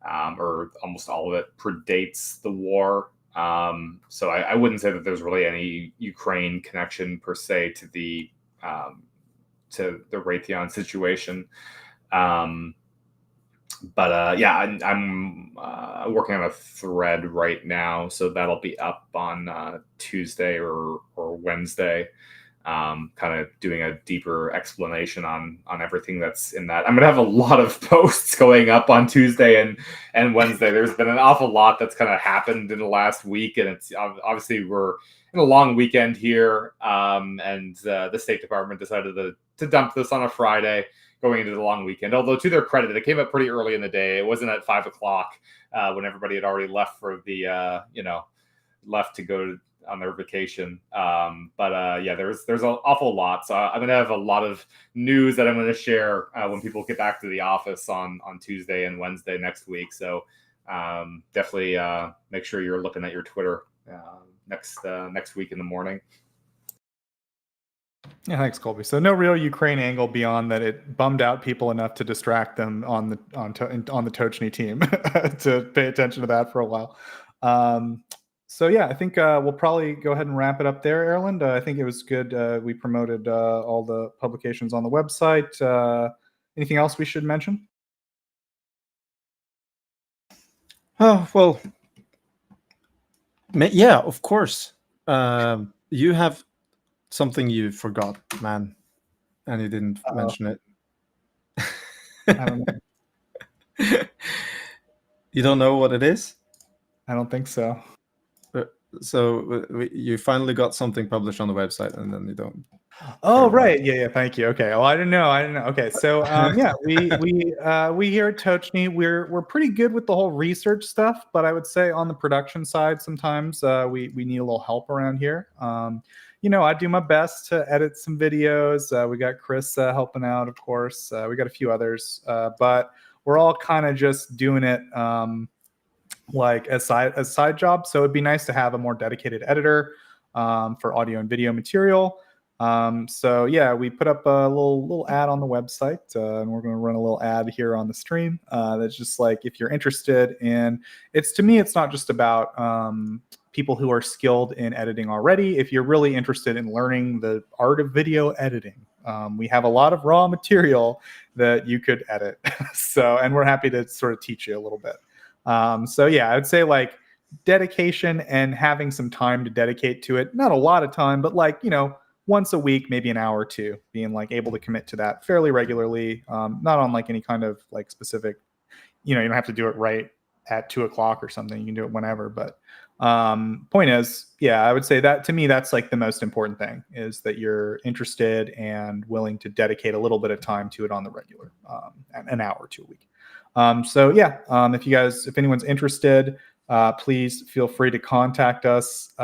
or almost all of it, predates the war. So I wouldn't say that there's really any Ukraine connection per se to the Raytheon situation. Yeah, I'm working on a thread right now, so that'll be up on Tuesday or Wednesday. Kind of doing a deeper explanation on everything that's in that. I'm gonna have a lot of posts going up on Tuesday and Wednesday. There's been an awful lot that's kind of happened in the last week, and it's obviously we're in a long weekend here, and the State Department decided to dump this on a Friday going into the long weekend. Although to their credit, it came up pretty early in the day. It wasn't at 5:00 when everybody had already left for the left to go on their vacation. Yeah, there's an awful lot. So I'm going to have a lot of news that I'm going to share when people get back to the office on Tuesday and Wednesday next week. So definitely make sure you're looking at your Twitter next week in the morning. Yeah, thanks, Colby. So no real Ukraine angle beyond that it bummed out people enough to distract them on the Tochnyi team to pay attention to that for a while. So yeah, I think we'll probably go ahead and wrap it up there, Erlend. I think it was good. We promoted all the publications on the website. Anything else we should mention? Oh, well, yeah, of course. You have something you forgot, man, and you didn't mention it. I don't know. You don't know what it is? I don't think so. So you finally got something published on the website, and then you don't. Oh, right. Yeah. Thank you. Okay. Well, I didn't know. Okay. So yeah, we here at Tochnyi, we're pretty good with the whole research stuff, but I would say on the production side, sometimes we need a little help around here. I do my best to edit some videos. We got Chris helping out, of course. We got a few others, but we're all kind of just doing it like as side jobs. So it'd be nice to have a more dedicated editor for audio and video material. So yeah, we put up a little ad on the website, and we're going to run a little ad here on the stream. That's just like, if you're interested in, to me, it's not just about people who are skilled in editing already. If you're really interested in learning the art of video editing, we have a lot of raw material that you could edit. And we're happy to sort of teach you a little bit. So yeah, I would say like dedication and having some time to dedicate to it. Not a lot of time, but like, once a week, maybe an hour or two, being like able to commit to that fairly regularly, not on like any kind of like specific, you don't have to do it right at 2:00 or something. You can do it whenever. But point is, yeah, I would say that to me, that's like the most important thing, is that you're interested and willing to dedicate a little bit of time to it on the regular, an hour or two a week. So yeah, if anyone's interested, please feel free to contact us.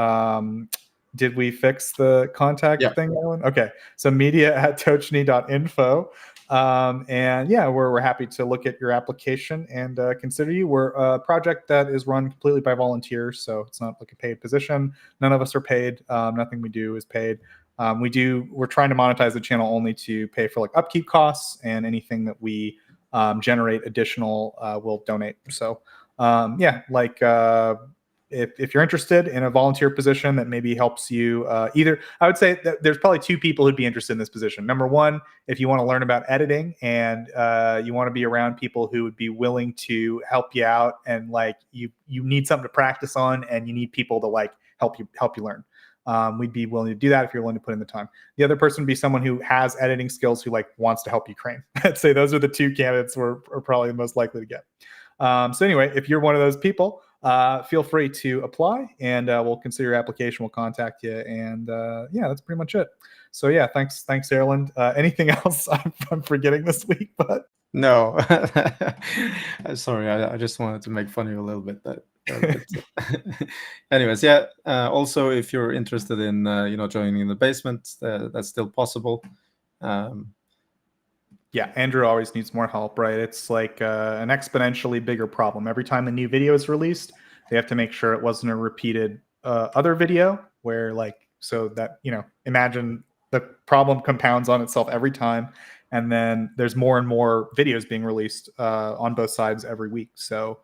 Did we fix the contact thing, Erlend? Okay. So media@tochnyi.info. And yeah, we're happy to look at your application and consider you. We're a project that is run completely by volunteers, so it's not like a paid position. None of us are paid. Nothing we do is paid. We're trying to monetize the channel only to pay for like upkeep costs, and anything that we generate additional we'll donate. So yeah, like if you're interested in a volunteer position that maybe helps you either, I would say that there's probably two people who'd be interested in this position. Number one, if you want to learn about editing and you want to be around people who would be willing to help you out, and like you need something to practice on, and you need people to like help you learn. We'd be willing to do that if you're willing to put in the time. The other person would be someone who has editing skills, who like wants to help Ukraine. I'd say those are the two candidates we're probably the most likely to get. So anyway, if you're one of those people, feel free to apply, and we'll consider your application. We'll contact you, and yeah, that's pretty much it. So yeah, thanks, Erlend. Anything else I'm forgetting this week? But no, sorry, I just wanted to make fun of you a little bit. Anyways, yeah. Also, if you're interested in joining in the basement, that's still possible. Yeah, Andrew always needs more help, right? It's like an exponentially bigger problem. Every time a new video is released, they have to make sure it wasn't a repeated other video, where like, so that, imagine the problem compounds on itself every time. And then there's more and more videos being released on both sides every week. So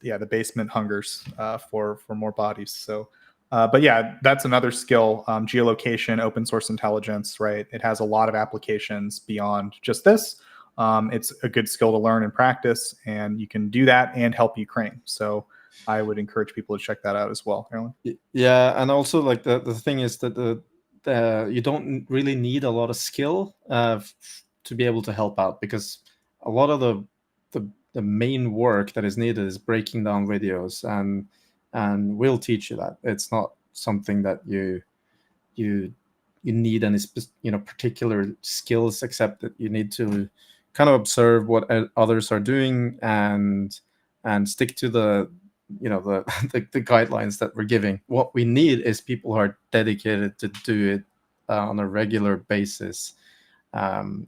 yeah, the basement hungers for more bodies. So but yeah, that's another skill, geolocation, open source intelligence, right? It has a lot of applications beyond just this. It's a good skill to learn and practice, and you can do that and help Ukraine. So I would encourage people to check that out as well. Erlend? Yeah, and also like the thing is that you don't really need a lot of skill to be able to help out, because a lot of the main work that is needed is breaking down videos, and we'll teach you that. It's not something that you need any particular skills, except that you need to kind of observe what others are doing and stick to the the guidelines that we're giving. What we need is people who are dedicated to do it on a regular basis, and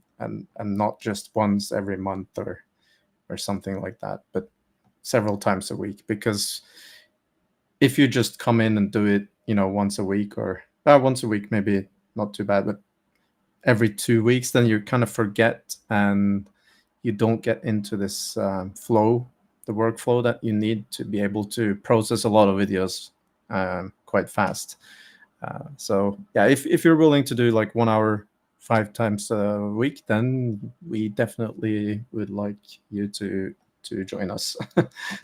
not just once every month or something like that, but several times a week. Because if you just come in and do it, once a week, or once a week, maybe not too bad, but every 2 weeks, then you kind of forget, and you don't get into this flow, the workflow that you need to be able to process a lot of videos quite fast. So yeah, if you're willing to do like 1 hour 5 times a week, then we definitely would like you to join us.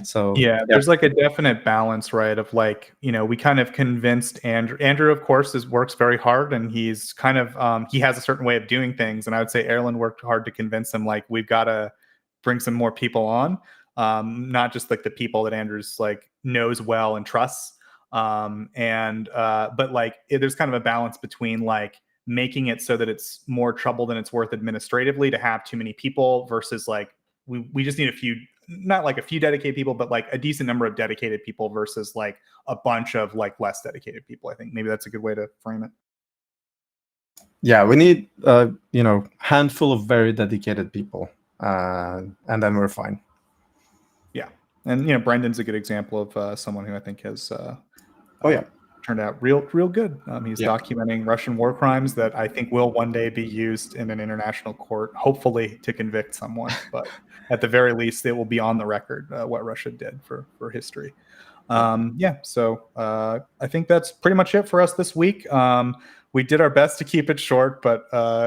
So Yeah, there's like a definite balance, right? Of like, we kind of convinced Andrew. Andrew, of course, works very hard, and he's kind of he has a certain way of doing things. And I would say Erlend worked hard to convince him, like, we've got to bring some more people on, not just like the people that Andrew's like knows well and trusts. But like there's kind of a balance between like making it so that it's more trouble than it's worth administratively to have too many people, versus like we just need a few, not like a few dedicated people, but like a decent number of dedicated people versus like a bunch of like less dedicated people. I think maybe that's a good way to frame it. Yeah, we need handful of very dedicated people, and then we're fine. Yeah, and Brendan's a good example of someone who I think has turned out real good. He's documenting Russian war crimes that I think will one day be used in an international court, hopefully to convict someone. But at the very least, it will be on the record what Russia did for history. So I think that's pretty much it for us this week. We did our best to keep it short, but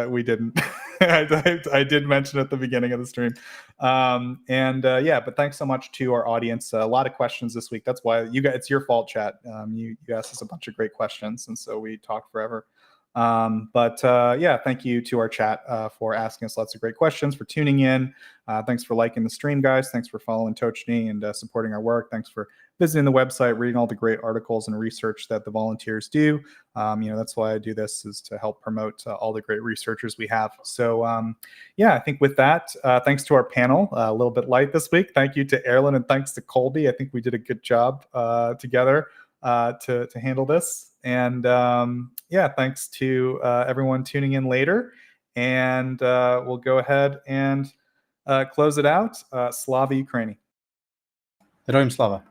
we didn't. I did mention at the beginning of the stream. But thanks so much to our audience. A lot of questions this week. That's why it's your fault, chat. You asked us a bunch of great questions, and so we talked forever. Thank you to our chat for asking us lots of great questions, for tuning in. Thanks for liking the stream, guys. Thanks for following Tochnyi and supporting our work. Thanks for visiting the website, reading all the great articles and research that the volunteers do. That's why I do this, is to help promote all the great researchers we have. So I think with that, thanks to our panel, a little bit light this week. Thank you to Erlend and thanks to Colby. I think we did a good job together to handle this. And thanks to everyone tuning in later. And we'll go ahead and close it out. Slava Ukraini. Heroim Slava.